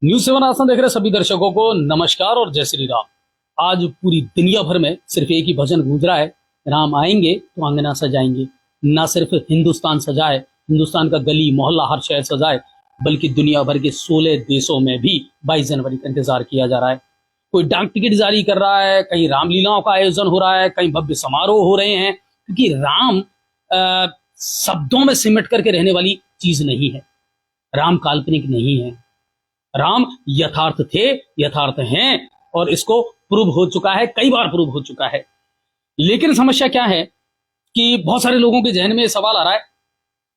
News seven आसान देख रहे सभी दर्शकों को नमस्कार और जय श्री राम। आज पूरी दुनिया भर में सिर्फ एक ही भजन गूंज रहा है, राम आएंगे तो आंगना सजाएंगे। ना सिर्फ हिंदुस्तान सजाए, हिंदुस्तान का गली मोहल्ला हर शहर सजाए, बल्कि दुनिया भर के 16 देशों में भी 22 जनवरी का इंतजार किया जा रहा है। कोई डाक टिकट जारी कर रहा है, कहीं रामलीलाओं का आयोजन हो रहा है, कहीं भव्य समारोह हो रहे हैं, क्योंकि राम शब्दों में सिमट करके रहने वाली चीज नहीं है। राम काल्पनिक नहीं है। राम यथार्थ थे, यथार्थ हैं, और इसको प्रूव हो चुका है, कई बार प्रूव हो चुका है। लेकिन समस्या क्या है कि बहुत सारे लोगों के जहन में सवाल आ रहा है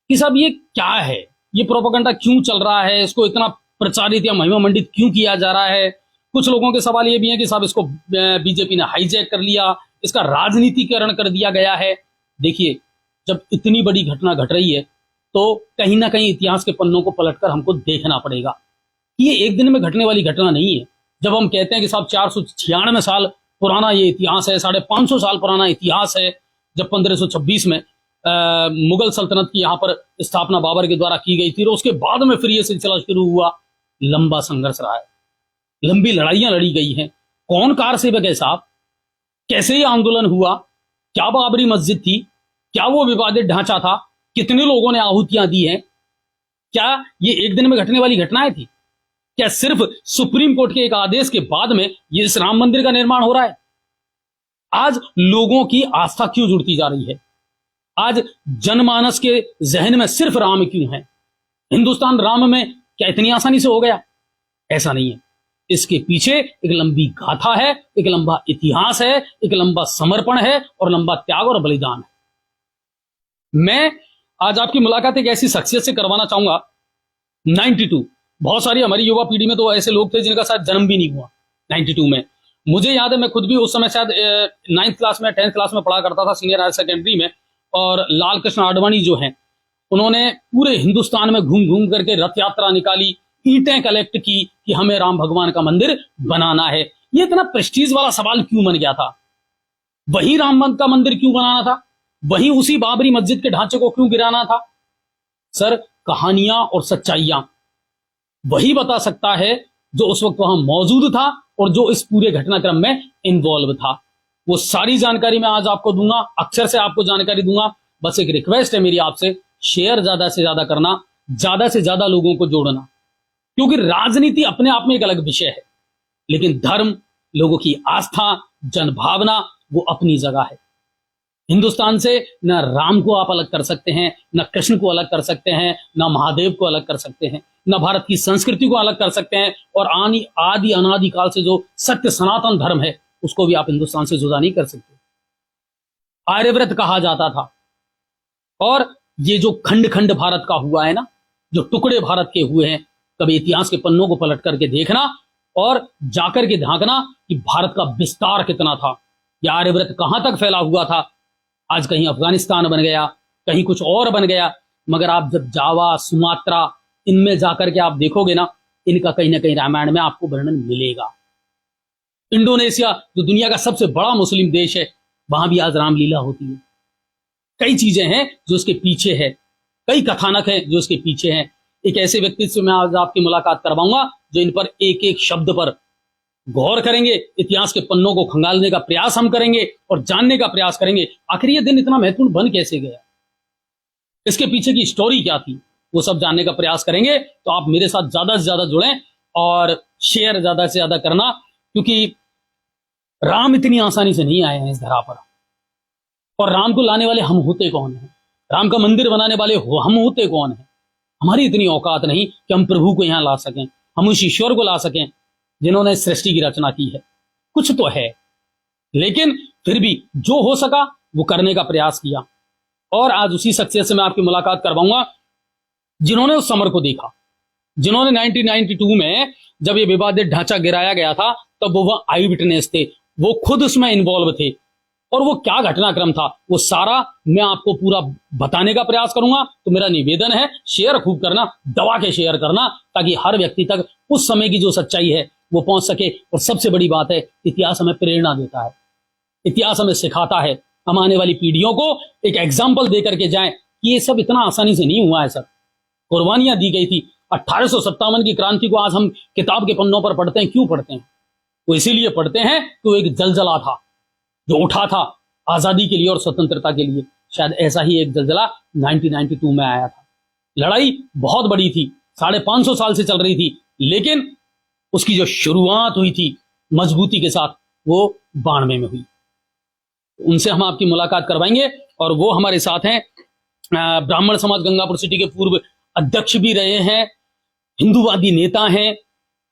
कि साहब ये क्या है, ये प्रोपेगेंडा क्यों चल रहा है, इसको इतना प्रचारित या महिमा मंडित क्यों किया जा रहा है। कुछ लोगों के सवाल ये भी है कि साहब इसको बीजेपी ने हाईजैक कर लिया, इसका राजनीतिकरण कर दिया गया है। देखिए, जब इतनी बड़ी घटना घट रही है तो कहीं ना कहीं इतिहास के पन्नों को पलटकर हमको देखना पड़ेगा। ये एक दिन में घटने वाली घटना नहीं है। जब हम कहते हैं कि साहब 496 साल पुराना ये इतिहास है, 550 साल पुराना इतिहास है, जब 1526 में मुगल सल्तनत की यहाँ पर स्थापना बाबर के द्वारा की गई थी, और उसके बाद में फिर ये सिलसिला शुरू हुआ। लंबा संघर्ष रहा है, लंबी लड़ाइयां लड़ी गई हैं। कौन कार सेवक है साहब, कैसे ये आंदोलन हुआ, क्या बाबरी मस्जिद थी, क्या वो विवादित ढांचा था, कितने लोगों ने आहुतियां दी हैं, क्या ये एक दिन में घटने वाली घटनाएं थी? क्या सिर्फ सुप्रीम कोर्ट के एक आदेश के बाद में ये इस राम मंदिर का निर्माण हो रहा है? आज लोगों की आस्था क्यों जुड़ती जा रही है? आज जनमानस के जहन में सिर्फ राम क्यों है? हिंदुस्तान राम में क्या इतनी आसानी से हो गया? ऐसा नहीं है। इसके पीछे एक लंबी गाथा है, एक लंबा इतिहास है, एक लंबा समर्पण है और लंबा त्याग और बलिदान है। मैं आज आपकी मुलाकात एक ऐसी शख्सियत से करवाना चाहूंगा। 92, बहुत सारी हमारी युवा पीढ़ी में तो ऐसे लोग थे जिनका शायद जन्म भी नहीं हुआ 92 में। मुझे याद है, मैं खुद भी उस समय शायद 9th क्लास में 10th क्लास में पढ़ा करता था, सीनियर हायर सेकेंडरी में। और लाल कृष्ण आडवाणी जो हैं, उन्होंने पूरे हिंदुस्तान में घूम घूम करके रथ यात्रा निकाली, ईंटें कलेक्ट की कि हमें राम भगवान का मंदिर बनाना है। ये इतना प्रेस्टीज वाला सवाल क्यों बन गया था? वही राम का मंदिर क्यों बनाना था? वहीं उसी बाबरी मस्जिद के ढांचे को क्यों गिराना था? सर, कहानियां और सच्चाइयां वही बता सकता है जो उस वक्त वहां मौजूद था और जो इस पूरे घटनाक्रम में इन्वॉल्व था। वो सारी जानकारी मैं आज आपको दूंगा, अक्षर से आपको जानकारी दूंगा। बस एक रिक्वेस्ट है मेरी आपसे, शेयर ज्यादा से ज्यादा करना, ज्यादा से ज्यादा लोगों को जोड़ना, क्योंकि राजनीति अपने आप में एक अलग विषय है, लेकिन धर्म, लोगों की आस्था, जनभावना वो अपनी जगह है। हिंदुस्तान से न राम को आप अलग कर सकते हैं, न कृष्ण को अलग कर सकते हैं, न महादेव को अलग कर सकते हैं, न भारत की संस्कृति को अलग कर सकते हैं, और आदि अनादि काल से जो सत्य सनातन धर्म है उसको भी आप हिंदुस्तान से जुदा नहीं कर सकते। आर्यव्रत कहा जाता था, और ये जो खंड खंड भारत का हुआ है ना, जो टुकड़े भारत के हुए हैं, कभी इतिहास के पन्नों को पलट करके देखना और जाकर के झांकना कि भारत का विस्तार कितना था, यह आर्यव्रत कहां तक फैला हुआ था। आज कहीं अफगानिस्तान बन गया, कहीं कुछ और बन गया, मगर आप जब जावा, सुमात्रा, इनमें जाकर के आप देखोगे ना, इनका कहीं ना कहीं रामायण में आपको वर्णन मिलेगा। इंडोनेशिया, जो दुनिया का सबसे बड़ा मुस्लिम देश है, वहां भी आज रामलीला होती है। कई चीजें हैं जो इसके पीछे है, कई कथानक हैं जो इसके पीछे हैं। एक ऐसे व्यक्ति से मैं आज आपकी मुलाकात करवाऊंगा जो इन पर एक एक शब्द पर गौर करेंगे, इतिहास के पन्नों को खंगालने का प्रयास हम करेंगे और जानने का प्रयास करेंगे आखिर ये दिन इतना महत्वपूर्ण बन कैसे गया, इसके पीछे की स्टोरी क्या थी, वो सब जानने का प्रयास करेंगे। तो आप मेरे साथ ज्यादा से ज्यादा जुड़ें और शेयर ज्यादा से ज्यादा करना, क्योंकि राम इतनी आसानी से नहीं आए हैं इस धरा पर। और राम को लाने वाले हम होते कौन हैं? राम का मंदिर बनाने वाले हम होते कौन हैं? हमारी इतनी औकात नहीं कि हम प्रभु को यहां ला सकें, हम उस ईश्वर को ला सकें जिन्होंने सृष्टि की रचना की है। कुछ तो है, लेकिन फिर भी जो हो सका वो करने का प्रयास किया। और आज उसी शख्सियत से मैं आपकी मुलाकात करवाऊंगा जिन्होंने उस समर को देखा, जिन्होंने 1992 में जब ये विवादित ढांचा गिराया गया था तब वो आई विटनेस थे, वो खुद उसमें इन्वॉल्व थे। और वो क्या घटनाक्रम था वो सारा मैं आपको पूरा बताने का प्रयास करूंगा। तो मेरा निवेदन है, शेयर खूब करना, दबा के शेयर करना, ताकि हर व्यक्ति तक उस समय की जो सच्चाई है वो पहुंच सके। और सबसे बड़ी बात है, इतिहास हमें प्रेरणा देता है, इतिहास हमें सिखाता है, हम आने वाली पीढ़ियों को एक एग्जाम्पल दे करके जाएं कि ये सब इतना आसानी से नहीं हुआ है सर। कुर्बानियां दी गई थी, 1857 की क्रांति को आज हम किताब के पन्नों पर पढ़ते हैं, क्यों पढ़ते हैं? वो इसीलिए पढ़ते हैं तो एक जलजला था जो उठा था आजादी के लिए और स्वतंत्रता के लिए। शायद ऐसा ही एक जलजला 1992 में आया था। लड़ाई बहुत बड़ी थी, 550 साल से चल रही थी, लेकिन उसकी जो शुरुआत हुई थी मजबूती के साथ वो 92 में हुई। उनसे हम आपकी मुलाकात करवाएंगे और वो हमारे साथ हैं ब्राह्मण समाज गंगापुर सिटी के पूर्व अध्यक्ष भी रहे हैं, हिंदूवादी नेता हैं,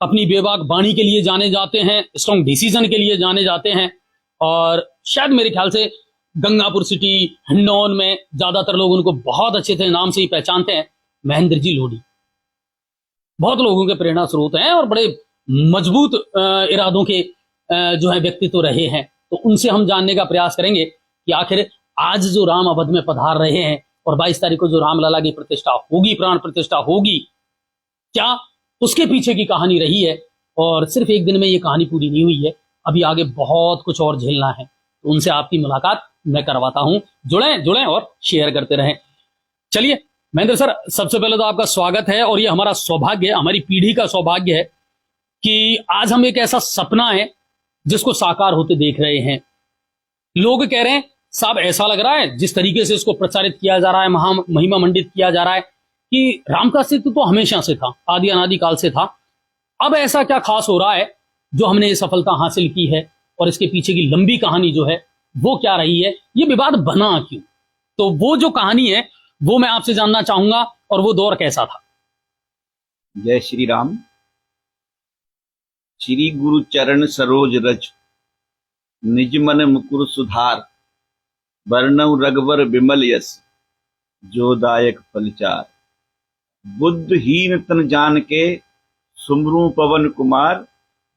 अपनी बेबाक वाणी के लिए जाने जाते हैं, स्ट्रॉन्ग डिसीजन के लिए जाने जाते हैं और शायद मेरे ख्याल से गंगापुर सिटी हिंडौन में ज्यादातर लोग उनको बहुत अच्छे से नाम से ही पहचानते हैं। महेंद्र जी लोढ़ी बहुत लोगों के प्रेरणा स्रोत हैं और बड़े मजबूत इरादों के जो है व्यक्तित्व रहे हैं। तो उनसे हम जानने का प्रयास करेंगे कि आखिर आज जो राम अवध में पधार रहे हैं और 22 तारीख को जो रामलला की प्रतिष्ठा होगी, प्राण प्रतिष्ठा होगी, क्या उसके पीछे की कहानी रही है। और सिर्फ एक दिन में ये कहानी पूरी नहीं हुई है, अभी आगे बहुत कुछ और झेलना है। तो उनसे आपकी मुलाकात मैं करवाता हूं। जुड़ें और शेयर करते रहें। चलिए महेंद्र सर, सबसे पहले तो आपका स्वागत है और ये हमारा सौभाग्य है, हमारी पीढ़ी का सौभाग्य है कि आज हम एक ऐसा सपना है जिसको साकार होते देख रहे हैं। लोग कह रहे हैं साहब ऐसा लग रहा है जिस तरीके से इसको प्रचारित किया जा रहा है, महिमा मंडित किया जा रहा है कि राम का अस्तित्व तो हमेशा से था, आदि अनादि काल से था। अब ऐसा क्या खास हो रहा है जो हमने ये सफलता हासिल की है और इसके पीछे की लंबी कहानी जो है वो क्या रही है, ये विवाद बना क्यों? तो वो जो कहानी है वो मैं आपसे जानना चाहूंगा और वो दौर कैसा था। जय श्री राम। श्री गुरु चरण सरोज रज, निज मन मुकुर सुधार, वर्णव रघुवर विमल यस, जो दायक फलचार। बुद्धहीन तन जान के, सुमरू पवन कुमार,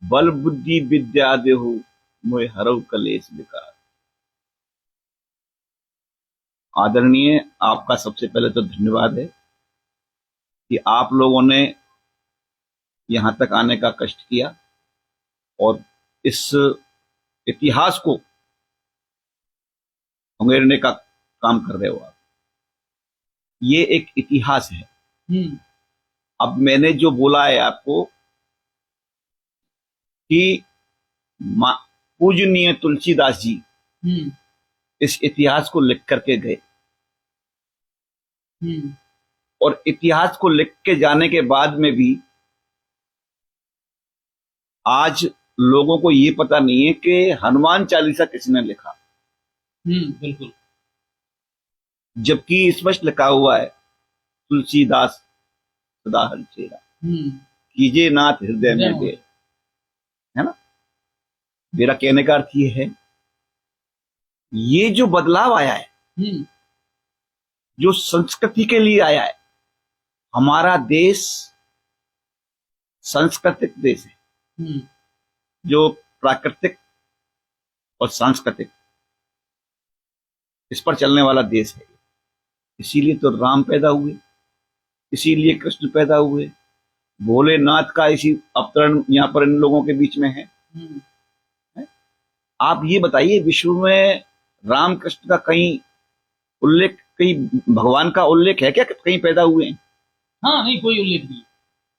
बल बुद्धि विद्या देहु, मोहि हरऊ कलेश विकार। आदरणीय, आपका सबसे पहले तो धन्यवाद है कि आप लोगों ने यहां तक आने का कष्ट किया और इस इतिहास को उंगेरने का काम कर रहे हो आप। ये एक इतिहास है। अब मैंने जो बोला है आपको कि पूजनीय तुलसीदास जी इस इतिहास को लिख करके गए और इतिहास को लिख के जाने के बाद में भी आज लोगों को ये पता नहीं है कि हनुमान चालीसा किसने लिखा। बिल्कुल। जबकि स्पष्ट लिखा हुआ है तुलसीदास सदा हरिचेरा, कीजे नाथ हृदय में दे, है ना। मेरा कहने का अर्थ ये है, ये जो बदलाव आया है, जो संस्कृति के लिए आया है, हमारा देश सांस्कृतिक देश है, जो प्राकृतिक और सांस्कृतिक इस पर चलने वाला देश है। इसीलिए तो राम पैदा हुए, इसीलिए कृष्ण पैदा हुए, भोलेनाथ का इसी अवतरण यहाँ पर इन लोगों के बीच में है। आप ये बताइए, विश्व में राम कृष्ण का कहीं उल्लेख, कहीं भगवान का उल्लेख है क्या, कहीं पैदा हुए हैं? हाँ, नहीं, कोई उल्लेख नहीं।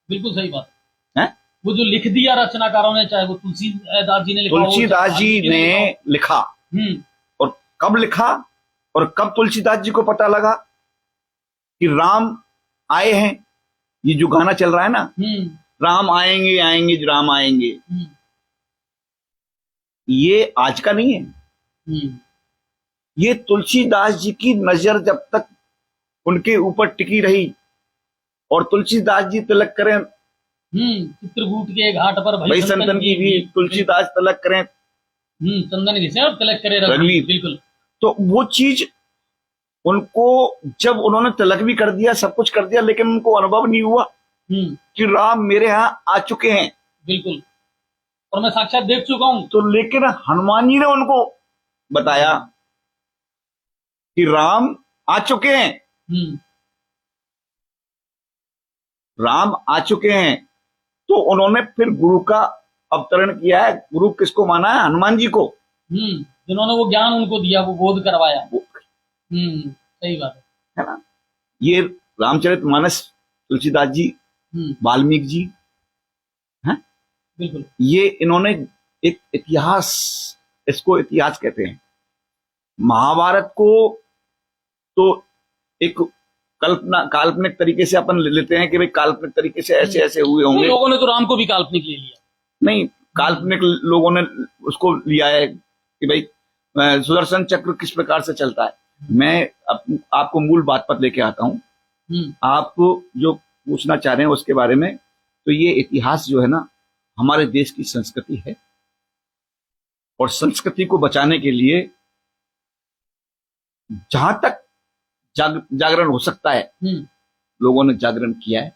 बिल्कुल सही बात है। वो जो लिख दिया रचनाकारों ने, चाहे वो तुलसीदास जी ने लिखा, तुलसीदास जी ने लिखा, और कब लिखा और कब तुलसीदास जी को पता लगा कि राम आए हैं। ये जो गाना चल रहा है ना, राम आएंगे आएंगे राम आएंगे, ये आज का नहीं है। ये तुलसीदास जी की नजर जब तक उनके ऊपर टिकी रही और तुलसीदास जी तिलक करें, चित्रकूट के घाट पर भाई संतन की भी तुलसीदास तिलक करें, चंदन घिसे और तिलक करे रघुवीर। बिल्कुल। तो वो चीज उनको, जब उन्होंने तिलक भी कर दिया, सब कुछ कर दिया, लेकिन उनको अनुभव नहीं हुआ कि राम मेरे यहाँ आ चुके हैं। बिल्कुल, और मैं साक्षात देख चुका हूं। तो लेकिन हनुमान जी ने उनको बताया कि राम आ चुके हैं, राम आ चुके हैं। तो उन्होंने फिर गुरु का अवतरण किया है। गुरु किसको माना है? हनुमान जी को, जिन्होंने वो ज्ञान उनको दिया, वो बोध करवाया। सही बात है ना। ये रामचरितमानस तुलसीदास जी वाल्मीकि जी हैं, बिल्कुल। ये इन्होंने एक इतिहास, इसको इतिहास कहते हैं। महाभारत को तो एक काल्पनिक तरीके से अपन ले लेते हैं कि भाई काल्पनिक तरीके से ऐसे ऐसे हुए होंगे। लोगों ने तो राम को भी काल्पनिक ले लिया। नहीं, काल्पनिक लोगों ने उसको लिया है कि भाई सुदर्शन चक्र किस प्रकार से चलता है। मैं आपको मूल बात पर लेके आता हूं। आप जो पूछना चाह रहे हैं उसके बारे में, तो ये इतिहास जो है ना, हमारे देश की संस्कृति है, और संस्कृति को बचाने के लिए जहां तक जागरण हो सकता है, लोगों ने जागरण किया है,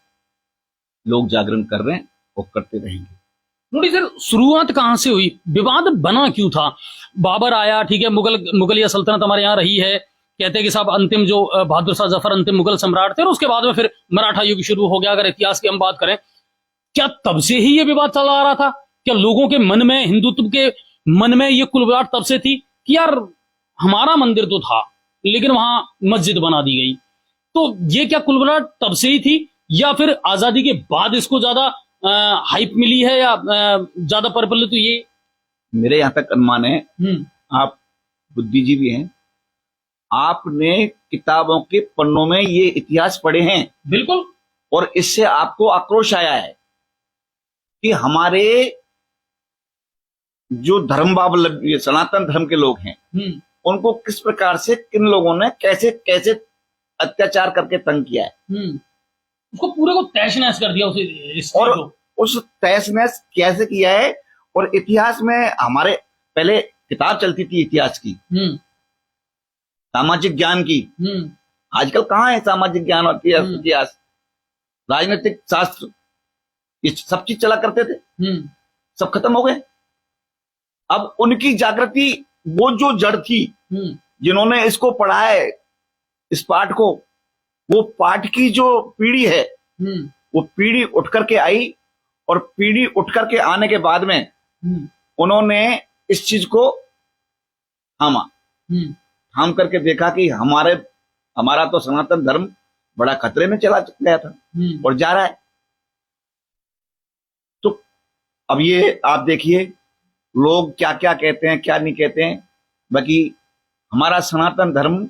लोग जागरण कर रहे हैं और करते रहेंगे। लोडी सर, शुरुआत कहां से हुई? विवाद बना क्यों था? बाबर आया, ठीक है, मुगलिया सल्तनत हमारे यहाँ रही है, कहते हैं कि साहब अंतिम जो बहादुर शाह जफर अंतिम मुगल सम्राट थे, और उसके बाद में फिर मराठा युग शुरू हो गया। अगर इतिहास की हम बात करें, क्या तब से ही ये विवाद चला आ रहा था? क्या लोगों के मन में, हिंदुत्व के मन में ये कुलबुलाहट तब से थी कि यार हमारा मंदिर तो था लेकिन वहां मस्जिद बना दी गई? तो ये क्या कुलबुलाहट तब से ही थी, या फिर आजादी के बाद इसको ज्यादा हाइप मिली है, या ज्यादा प्रबल? तो ये मेरे यहां तक अनुमान है, आप बुद्धिजीवी हैं, आपने किताबों के पन्नों में ये इतिहास पढ़े हैं। बिल्कुल। और इससे आपको आक्रोश आया है कि हमारे जो धर्मावलंबी सनातन धर्म के लोग हैं, उनको किस प्रकार से किन लोगों ने कैसे कैसे अत्याचार करके तंग किया है, उसको पूरे को तहस नहस कर दिया और उस तहस नहस कैसे किया है। और इतिहास में हमारे पहले किताब चलती थी इतिहास की, सामाजिक ज्ञान की। आजकल कहाँ है सामाजिक ज्ञान और इतिहास? राजनीतिक शास्त्र, ये सब चीज चला करते थे, सब खत्म हो गए। अब उनकी जागृति, वो जो जड़ थी, जिन्होंने इसको पढ़ा है, इस पाठ को, वो पाठ की जो पीढ़ी है, वो पीढ़ी उठ करके आई, और पीढ़ी उठ करके आने के बाद में उन्होंने इस चीज को थामा, थाम करके देखा कि हमारा तो सनातन धर्म बड़ा खतरे में चला गया था और जा रहा है। तो अब ये आप देखिए, लोग क्या क्या कहते हैं, क्या नहीं कहते हैं, बाकी हमारा सनातन धर्म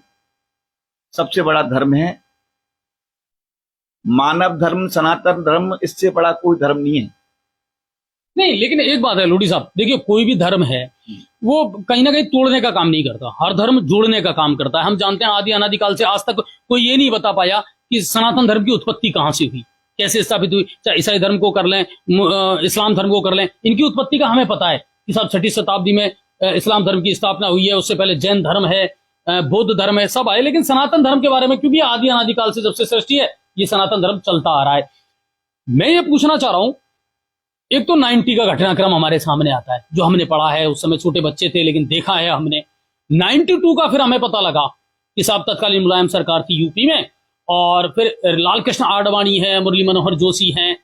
सबसे बड़ा धर्म है। मानव धर्म, सनातन धर्म, इससे बड़ा कोई धर्म नहीं है। नहीं, लेकिन एक बात है लोडी साहब, देखिए कोई भी धर्म है वो कहीं ना कहीं तोड़ने का काम नहीं करता, हर धर्म जोड़ने का काम करता है। हम जानते हैं आदि अनादिकाल से आज तक कोई ये नहीं बता पाया कि सनातन धर्म की उत्पत्ति कहां से हुई, कैसे स्थापित हुई। चाहे ईसाई धर्म को कर लें, इस्लाम धर्म को कर लें, इनकी उत्पत्ति का हमें पता है कि साहब 6वीं शताब्दी में इस्लाम धर्म की स्थापना हुई है। उससे पहले जैन धर्म है, बौद्ध धर्म है, सब आए। लेकिन सनातन धर्म के बारे में, क्योंकि आदि अनादिकाल से जब से सृष्टि है, ये सनातन धर्म चलता आ रहा है। मैं ये पूछना चाह रहा हूं, एक तो 90 का घटनाक्रम हमारे सामने आता है, जो हमने पढ़ा है, उस समय छोटे बच्चे थे लेकिन देखा है हमने। 92 का फिर हमें पता लगा कि साहब तत्कालीन मुलायम सरकार थी यूपी में, और फिर लाल कृष्ण आडवाणी है, मुरली मनोहर जोशी हैं,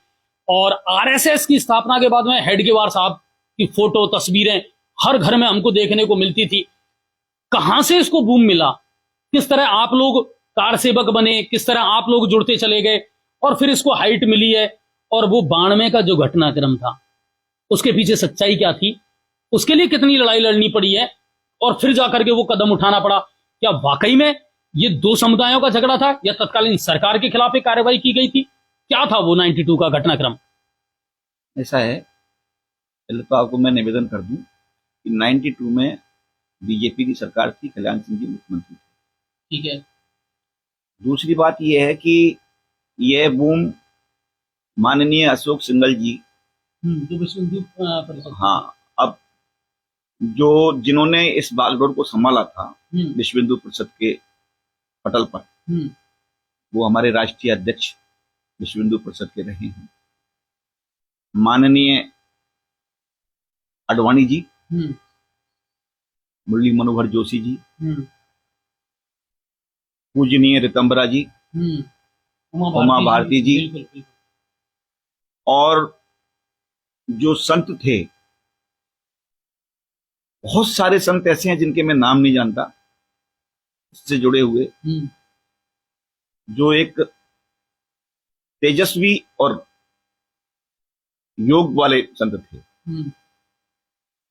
और आरएसएस की स्थापना के बाद में हेडगेवार साहब की फोटो, तस्वीरें हर घर में हमको देखने को मिलती थी। कहां से इसको बूम मिला? किस तरह आप लोग कार सेवक बने, किस तरह आप लोग जुड़ते चले गए, और फिर इसको हाइट मिली है। और वो 92 का जो घटनाक्रम था, उसके पीछे सच्चाई क्या थी, उसके लिए कितनी लड़ाई लड़नी पड़ी है, और फिर जाकर के वो कदम उठाना पड़ा। क्या वाकई में ये दो समुदायों का झगड़ा था, या तत्कालीन सरकार के खिलाफ एक कार्रवाई की गई थी? क्या था वो 92 का घटनाक्रम? ऐसा है, पहले तो आपको मैं निवेदन कर दूं कि 92 में बीजेपी की सरकार थी, कल्याण सिंह जी मुख्यमंत्री थे। ठीक है। दूसरी बात यह है कि यह बूम माननीय अशोक सिंघल जी, जो विश्व हिंदू परिषद, हाँ, अब जो जिन्होंने इस बागडोर को संभाला था विश्व हिंदू परिषद के पटल पर, वो हमारे राष्ट्रीय अध्यक्ष विश्व हिंदू परिषद के रहे हैं, माननीय आडवाणी जी, मुरली मनोहर जोशी जी, पूजनीय ऋतंबरा जी, उमा भारती जी, बिल्कुल। और जो संत थे, बहुत सारे संत ऐसे हैं जिनके मैं नाम नहीं जानता, इससे जुड़े हुए, जो एक तेजस्वी और योग वाले संत थे। हम्म,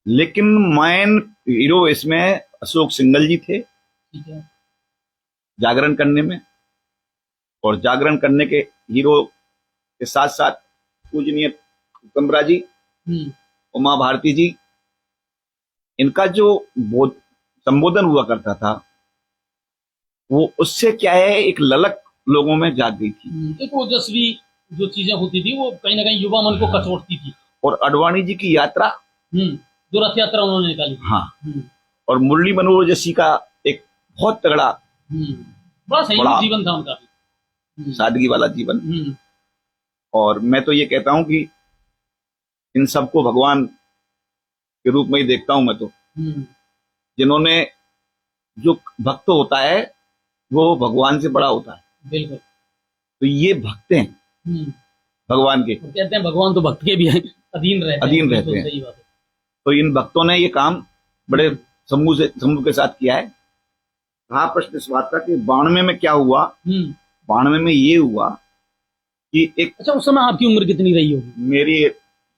लेकिन मैन हीरो इसमें अशोक सिंघल जी थे ठीक है। जागरण करने में, और जागरण करने के हीरो के साथ साथ पूजनीय कमरा जी, हम्म, उमा भारती जी, इनका जो संबोधन हुआ करता था वो उससे क्या है, एक ललक लोगों में जाग गई थी। एक ओजस्वी जो चीजें होती थी वो कहीं ना कहीं युवा मन को कचोटती थी। और अडवाणी जी की यात्रा, जो रथ यात्रा उन्होंने निकाली थी। हाँ, और मुरली मनोहर जैसी का एक बहुत तगड़ा बड़ा संयमित बड़ा जीवन था उनका भी। सादगी वाला जीवन। और मैं तो ये कहता हूं कि इन सबको भगवान के रूप में ही देखता हूं मैं तो, जिन्होंने, जो भक्त होता है वो भगवान से बड़ा होता है। बिल्कुल। तो ये भक्त हैं भगवान के। तो कहते हैं भगवान तो भक्त के भी अधीन रहते हैं। सही बात है। तो इन भक्तों ने ये काम बड़े समूह के साथ किया है। रहा प्रश्न इस बात का कि 92 में क्या हुआ। 92 में ये हुआ कि एक, अच्छा, उस समय आपकी उम्र कितनी रही होगी? मेरी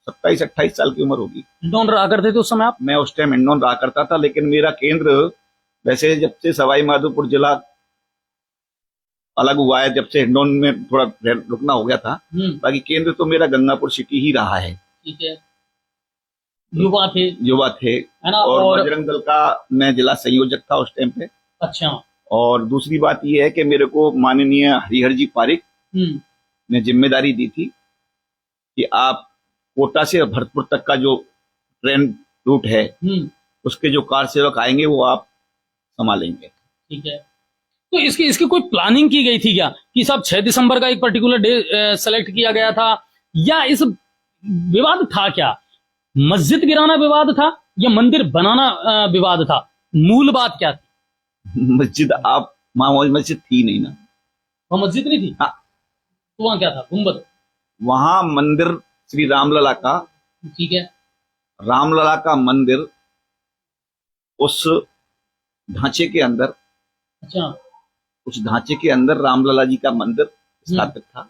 27-28 साल की उम्र होगी। हिंडौन रहा करते थे उस समय आप? मैं उस टाइम हिंडौन रहा करता था, लेकिन मेरा केंद्र, वैसे जब से सवाई माधोपुर जिला अलग हुआ है, जब से हिंडौन में थोड़ा रुकना हो गया था, बाकी केंद्र तो मेरा गंगापुर सिटी ही रहा है। ठीक है। युवा थे, है ना? और बजरंग दल का मैं जिला संयोजक था उस टाइम पे। अच्छा। और दूसरी बात यह है कि मेरे को माननीय हरिहर जी पारिक ने जिम्मेदारी दी थी कि आप कोटा से भरतपुर तक का जो ट्रेन रूट है उसके जो कार सेवक आएंगे वो आप संभालेंगे। ठीक है। तो इसकी कोई प्लानिंग की गई थी क्या कि साहब 6 दिसंबर का एक पर्टिकुलर डे सेलेक्ट किया गया था, या इस विवाद था क्या? मस्जिद गिराना विवाद था या मंदिर बनाना विवाद था? मूल बात क्या थी? मस्जिद, आप वहां मस्जिद थी नहीं ना? वहां मस्जिद नहीं थी? हाँ। तो वहां क्या था? गुंबद? वहां मंदिर श्री रामलला का। ठीक है। रामलला का मंदिर उस ढांचे के अंदर, अच्छा, उस ढांचे के अंदर रामलला जी का मंदिर स्थापित था।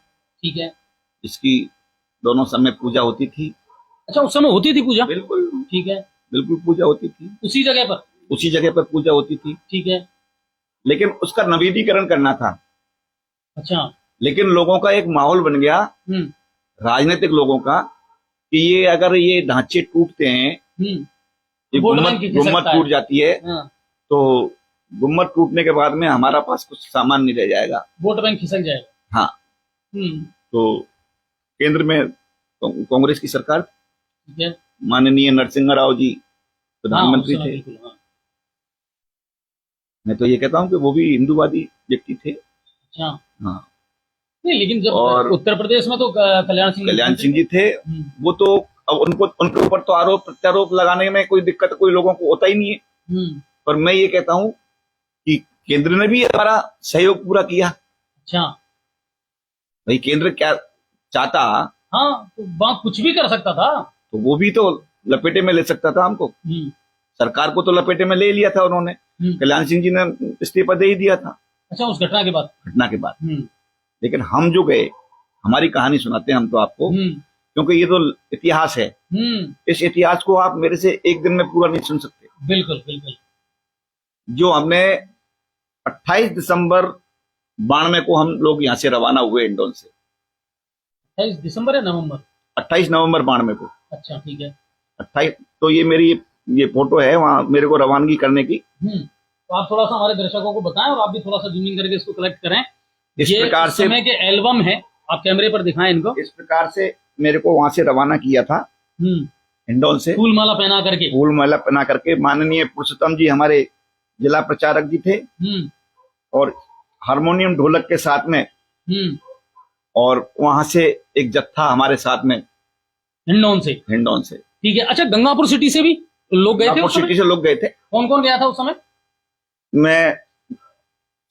ठीक है। जिसकी दोनों समय पूजा होती थी। अच्छा, उस समय होती थी पूजा? बिल्कुल। ठीक है। बिल्कुल पूजा होती थी उसी जगह पर पूजा होती थी। ठीक है। लेकिन उसका नवीनीकरण करना था। अच्छा। लेकिन लोगों का एक माहौल बन गया, राजनीतिक लोगों का, कि ये अगर ये ढांचे टूटते हैं, ये गुम्मद टूट जाती है, तो गुम्मद टूटने के बाद में हमारा पास कुछ सामान नहीं रह जाएगा, वोट बैंक खिसक जाएगा। हाँ। तो केंद्र में कांग्रेस की सरकार, ठीक है, माननीय नरसिंह राव जी प्रधानमंत्री थे। मैं तो ये कहता हूँ कि वो भी हिंदूवादी व्यक्ति थे। अच्छा। हाँ। नहीं, लेकिन जब उत्तर प्रदेश में तो कल्याण सिंह जी थे, वो तो अब उनके ऊपर तो आरोप प्रत्यारोप लगाने में कोई दिक्कत कोई लोगों को होता ही नहीं है। पर मैं ये कहता हूँ कि केंद्र ने भी हमारा सहयोग पूरा किया। अच्छा। भाई केंद्र क्या चाहता, हाँ, तो बात कुछ भी कर सकता था, तो वो भी तो लपेटे में ले सकता था हमको। सरकार को तो लपेटे में ले लिया था उन्होंने। कल्याण सिंह जी ने इस्तीफा दे ही दिया था। अच्छा, उस घटना के बाद। लेकिन हम जो गए, हमारी कहानी सुनाते हैं हम तो आपको, क्योंकि ये तो इतिहास है। इस इतिहास को आप मेरे से एक दिन में पूरा नहीं सुन सकते। बिल्कुल बिल्कुल। जो हमने 28 दिसंबर 92 को हम लोग यहाँ से रवाना हुए हिंडौन से। 28 दिसंबर या नवंबर? 28 नवंबर 92 को। अच्छा, ठीक है। 28, तो ये मेरी ये फोटो है वहां मेरे को रवानगी करने की। तो आप थोड़ा सा हमारे दर्शकों को बताएं और आप भी थोड़ा सा जूम इन करके इसको कलेक्ट करें। इस प्रकार से समय के एल्बम है, आप कैमरे पर दिखाएं इनको। इस प्रकार से मेरे को वहां से रवाना किया था हिंडौन से, फूल माला पहना करके। माननीय पुरुषोत्तम जी हमारे जिला प्रचारक जी थे, और हारमोनियम ढोलक के साथ में, और वहां से एक जत्था हमारे साथ में हिंडौन से। ठीक है। अच्छा, गंगापुर सिटी से भी लोग गए थे? गंगापुर सिटी से लोग गए थे। कौन कौन गया था उस समय? मैं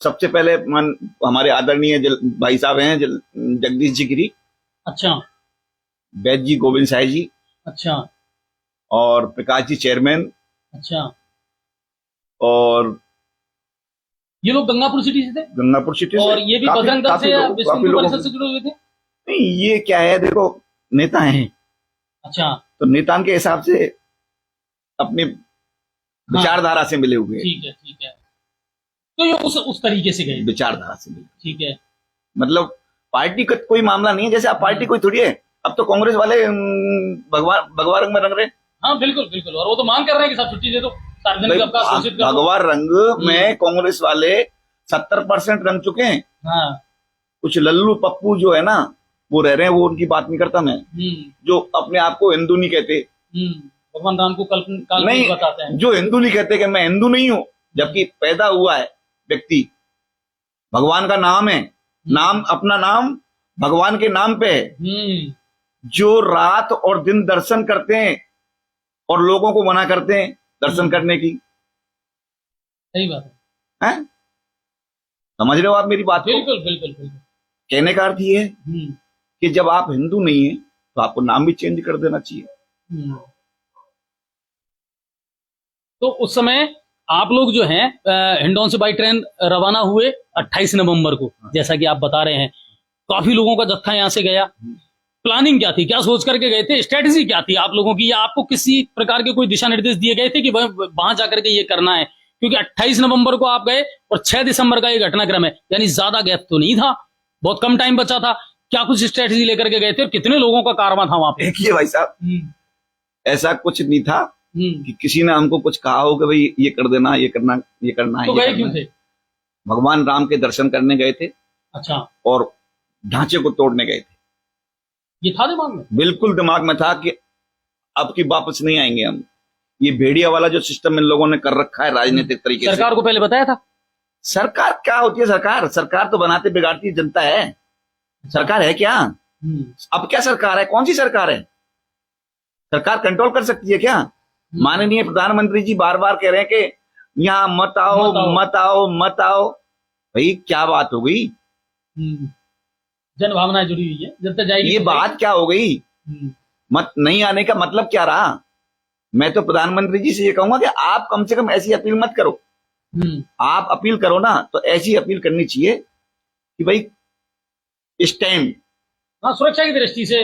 सबसे पहले हमारे आदरणीय भाई साहब हैं जगदीश जी गिरी। अच्छा। वैद्य जी गोविंद साय जी। अच्छा। और प्रकाश जी चेयरमैन। अच्छा। और ये लोग गंगापुर सिटी से थे? गंगापुर सिटी से। और ये भी बजरंग दल से या विश्व हिंदू परिषद से जुड़े हुए थे? नहीं, ये क्या है, देखो नेता हैं, अच्छा, तो नेताओं के हिसाब से अपनी विचारधारा से मिले हुए हैं। ठीक है, ठीक है। तो ये उस तरीके से गए, विचारधारा से मिले, ठीक है। मतलब पार्टी का कोई मामला नहीं है। जैसे आप पार्टी कोई थोड़ी है, अब तो कांग्रेस वाले भगवा रंग में रंग रहे। हाँ बिल्कुल बिल्कुल, और वो तो मांग कर रहे हैं कि सब छुट्टी दे दो, सार्वजनिक अवकाश घोषित कर दो। भगवा रंग में कांग्रेस वाले 70% रंग चुके हैं। हाँ, कुछ लल्लू पप्पू जो है ना, वो रह रहे हैं, वो उनकी बात नहीं करता मैं, जो अपने आप को हिंदू नहीं कहते, भगवान राम को काल्पनिक बताते हैं, जो हिंदू नहीं कहते कि मैं हिंदू नहीं हूं, जबकि पैदा हुआ है व्यक्ति, भगवान का नाम है, नाम अपना नाम भगवान के नाम पे है, जो रात और दिन दर्शन करते हैं और लोगों को मना करते हैं दर्शन करने की। सही बात है, हैं? समझ रहे हो आप मेरी बात को? बिल्कुल बिल्कुल बिल्कुल। कहने का अर्थ ये है कि जब आप हिंदू नहीं है तो आपको नाम भी चेंज कर देना चाहिए। तो उस समय आप लोग जो हैं हिंडौन से बाई ट्रेन रवाना हुए 28 नवंबर को, जैसा कि आप बता रहे हैं, काफी लोगों का जत्था यहां से गया। प्लानिंग क्या थी, क्या सोच करके गए थे, स्ट्रेटेजी क्या थी आप लोगों की, या आपको किसी प्रकार के कोई दिशा निर्देश दिए गए थे कि वहां जाकर के ये करना है? क्योंकि 28 नवंबर को आप गए और 6 दिसंबर का ये घटनाक्रम है, यानी ज्यादा गैप तो नहीं था, बहुत कम टाइम बचा था। क्या कुछ स्ट्रेटेजी लेकर के गए थे और कितने लोगों का कारवां था वहां पे? देखिए भाई साहब, ऐसा कुछ नहीं था कि किसी ने हमको कुछ कहा हो कि भाई ये कर देना, ये करना है। तो गए क्यों थे? भगवान राम के दर्शन करने गए थे। अच्छा, और ढांचे को तोड़ने गए थे। ये था दिमाग में? बिल्कुल दिमाग में था कि अब की वापस नहीं आएंगे हम। ये भेड़िया वाला जो सिस्टम इन लोगों ने कर रखा है राजनीतिक तरीके से। सरकार को पहले बताया था? सरकार क्या होती है? सरकार तो बनाते बिगाड़ती जनता है। सरकार है क्या? अब क्या सरकार है? कौन सी सरकार है? सरकार कंट्रोल कर सकती है क्या? माननीय प्रधानमंत्री जी बार बार कह रहे हैं कि यहाँ मत आओ, मत आओ, मत आओ। भाई क्या बात हो गई? जन भावना जुड़ी हुई है, जब तक जाएगी ये बात क्या हो गई? मत नहीं आने का मतलब क्या रहा? मैं तो प्रधानमंत्री जी से ये कहूंगा कि आप कम से कम ऐसी अपील मत करो। आप अपील करो ना तो ऐसी अपील करनी चाहिए कि भाई इस टाइम, हाँ, सुरक्षा की दृष्टि से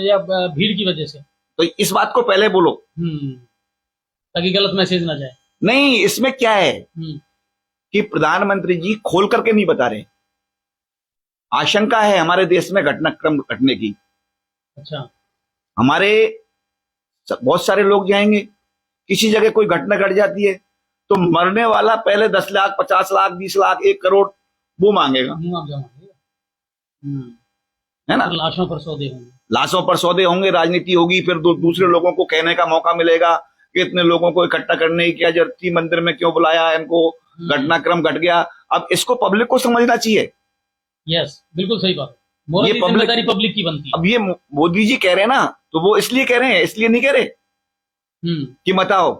या भीड़ की वजह से, तो इस बात को पहले बोलो ताकि गलत मैसेज ना जाए। नहीं, इसमें क्या है कि प्रधानमंत्री जी खोल करके नहीं बता रहे। आशंका है हमारे देश में घटनाक्रम घटने की। अच्छा, हमारे बहुत सारे लोग जाएंगे, किसी जगह कोई घटना घट जाती है तो मरने वाला पहले 10 लाख, 50 लाख, 20 लाख, 1 करोड़ वो मांगेगा, है ना? लाशों पर सौदे होंगे, लाशों पर सौदे होंगे, राजनीति होगी, फिर दूसरे लोगों को कहने का मौका मिलेगा कि इतने लोगों को इकट्ठा करने की क्या जरूरत थी, मंदिर में क्यों बुलाया इनको, घटनाक्रम घट गया। अब इसको पब्लिक को समझना चाहिए। यस, बिल्कुल सही बात। ये जिम्मेदारी पब्लिक की बनती है। अब ये मोदी जी कह रहे हैं ना, तो वो इसलिए कह रहे हैं, इसलिए नहीं कह रहे कि मत आओ।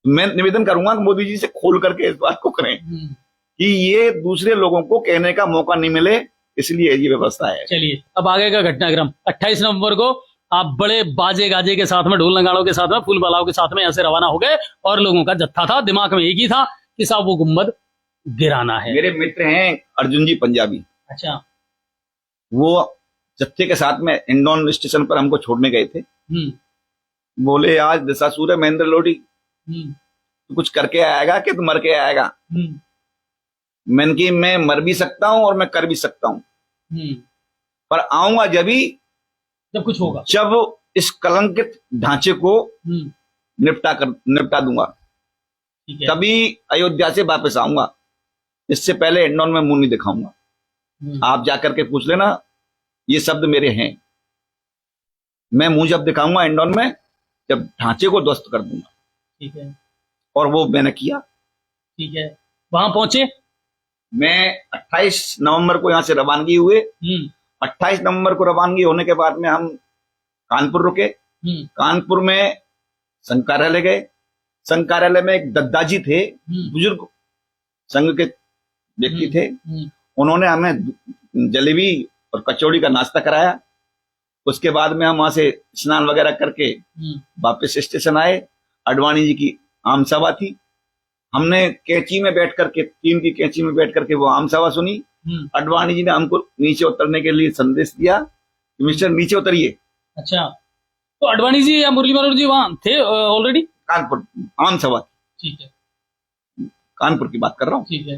मैं निवेदन करूंगा कि मोदी जी से खोल करके इस बात को करें कि ये दूसरे लोगों को कहने का मौका नहीं मिले, इसलिए ये व्यवस्था है। चलिए, अब आगे का घटनाक्रम 28 नवंबर को आप बड़े बाजे गाजे के साथ में, ढोल नगाड़ों के साथ में, फूल मालाओं के साथ में यहाँ से रवाना हो गए और लोगों का जत्था था, दिमाग में एक ही था कि साहब वो गुम्बद गिराना है। मेरे मित्र हैं अर्जुन जी पंजाबी। अच्छा, वो जत्थे के साथ में हिंडौन स्टेशन पर हमको छोड़ने गए थे। बोले आज दशासूर है महेंद्र लोधी, तो कुछ करके आएगा कि तू मर के आएगा? मैंने कि मैं मर भी सकता हूं और मैं कर भी सकता हूं, पर आऊंगा जब कुछ होगा, जब इस कलंकित ढांचे को निपटा दूंगा, तभी अयोध्या से वापस आऊंगा। इससे पहले हिंडौन में मुंह नहीं दिखाऊंगा। आप जाकर के पूछ लेना, ये शब्द मेरे हैं। मैं मुंह जब दिखाऊंगा हिंडौन में, जब ढांचे को ध्वस्त कर दूंगा। ठीक है, और वो मैंने किया। ठीक है, वहां पहुंचे। मैं 28 नवंबर को यहां से रवानगी हुए। 28 नवंबर को रवानगी होने के बाद में हम कानपुर रुके। कानपुर में संघ कार्यालय गए। संघ कार्यालय में एक दद्दाजी थे, बुजुर्ग संघ के व्यक्ति थे। उन्होंने हमें जलेबी और कचौड़ी का नाश्ता कराया। उसके बाद में हम वहां से स्नान वगैरह करके वापस स्टेशन आए। अडवाणी जी की आम सभा थी। हमने कैंची में बैठ करके, टीम की कैंची में बैठ करके वो आम सभा सुनी। अडवाणी जी ने हमको नीचे उतरने के लिए संदेश दिया कि मिस्टर नीचे उतरिए। अच्छा, तो अडवाणी जी या मुरली मनोहर जी वहाँ थे ऑलरेडी? कानपुर आम सभा, ठीक है, कानपुर की बात कर रहा हूँ, ठीक है।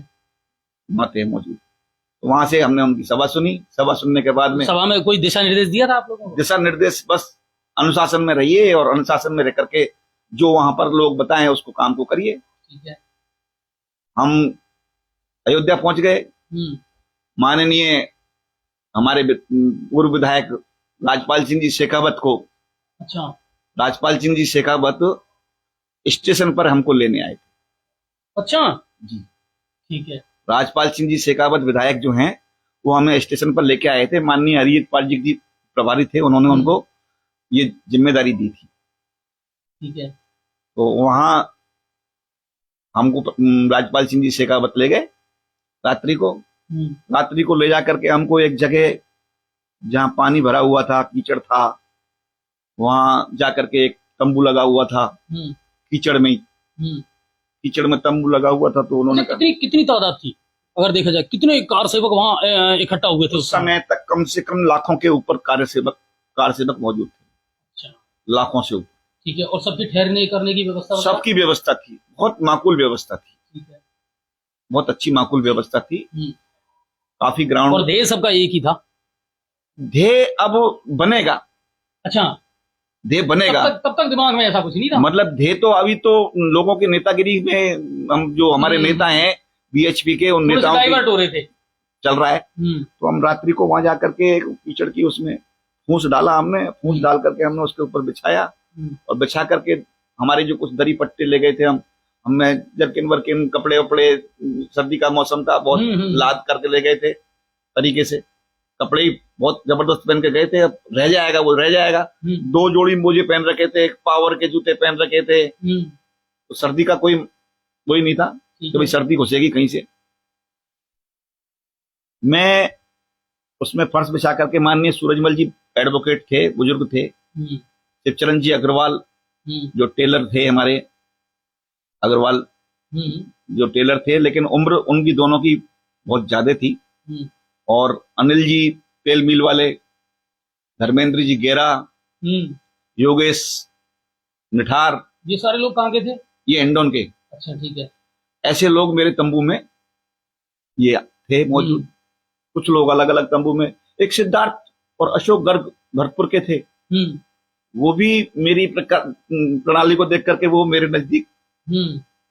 वहाँ थे मौजूद। तो वहां से हमने उनकी सभा सुनी। सभा सुनने के बाद में सभा में कोई दिशा निर्देश दिया था आप लोगों को? दिशा निर्देश बस अनुशासन में रहिए और अनुशासन में रह करके जो वहां पर लोग बताएं उसको काम को करिए। ठीक है। हम अयोध्या पहुंच गए। माननीय हमारे पूर्व विधायक राजपाल सिंह जी शेखावत को, अच्छा, राजपाल सिंह जी शेखावत स्टेशन पर हमको लेने आए थे। अच्छा जी, ठीक है। राजपाल सिंह जी शेखावत विधायक जो हैं वो हमें स्टेशन पर लेके आए थे। माननीय हरिपाल जी प्रभारी थे, उन्होंने उनको ये जिम्मेदारी दी थी। ठीक है। तो वहां हमको राजपाल सिंह जी शेखावत ले गए रात्रि को। रात्रि को ले जाकर के हमको एक जगह जहां पानी भरा हुआ था, कीचड़ था, वहां जाकर के एक तंबू लगा हुआ था कीचड़ में ही। कीचड़ में तंबू लगा हुआ था। तो उन्होंने कितनी तादाद थी अगर देखा जाए? कितने कार सेवक वहां इकट्ठा हुए थे उस समय तक? कम से कम लाखों के ऊपर कार सेवक मौजूद थे। अच्छा, लाखों से ऊपर। ठीक है। और सबकी ठहरने करने की व्यवस्था? सबकी व्यवस्था थी, बहुत माकूल व्यवस्था थी। ठीक है। बहुत अच्छी माकूल व्यवस्था थी। काफी ग्राउंड। और ध्येय सबका एक ही था? ध्येय अब बनेगा। अच्छा, ध्येय बनेगा। तब तक दिमाग में ऐसा कुछ नहीं था? मतलब ध्येय तो अभी तो लोगों की नेतागिरी में, हम जो हमारे नेता हैं बीएचपी के, उन नेताओं डाइवर्ट हो रहे थे, चल रहा है। तो हम रात्रि को वहां जाकर के कीचड़ की उसमें फूंस डाला हमने। फूंस डाल करके हमने उसके ऊपर बिछाया और बिछा करके हमारे जो कुछ दरी पट्टे ले गए थे, हमने जरकिन वर्किन कपड़े वपड़े, सर्दी का मौसम था, बहुत लाद करके ले गए थे तरीके से। कपड़े ही बहुत जबरदस्त पहन के गए थे। अब रह जाएगा वो रह जाएगा। 2 जोड़ी मोजे पहन रखे थे, एक पावर के जूते पहन रखे थे। तो सर्दी का कोई नहीं था कि भाई सर्दी घुसेगी कहीं से। मैं उसमें फर्श बिछा करके, माननीय सूरजमल जी एडवोकेट थे, बुजुर्ग थे, शिवचरण जी अग्रवाल जो टेलर थे हमारे, अग्रवाल जो टेलर थे, लेकिन उम्र उनकी दोनों की बहुत ज्यादा थी। और अनिल जी तेल मिल वाले, धर्मेंद्र जी गेरा, योगेश निठार, ये सारे लोग कहाँ के थे? ये इंडोन के। अच्छा, ठीक है। ऐसे लोग मेरे तंबू में ये थे मौजूद। कुछ लोग अलग अलग तंबू में। एक सिद्धार्थ और अशोक गर्ग भरतपुर के थे। वो भी मेरी प्रणाली को देख करके वो मेरे नजदीक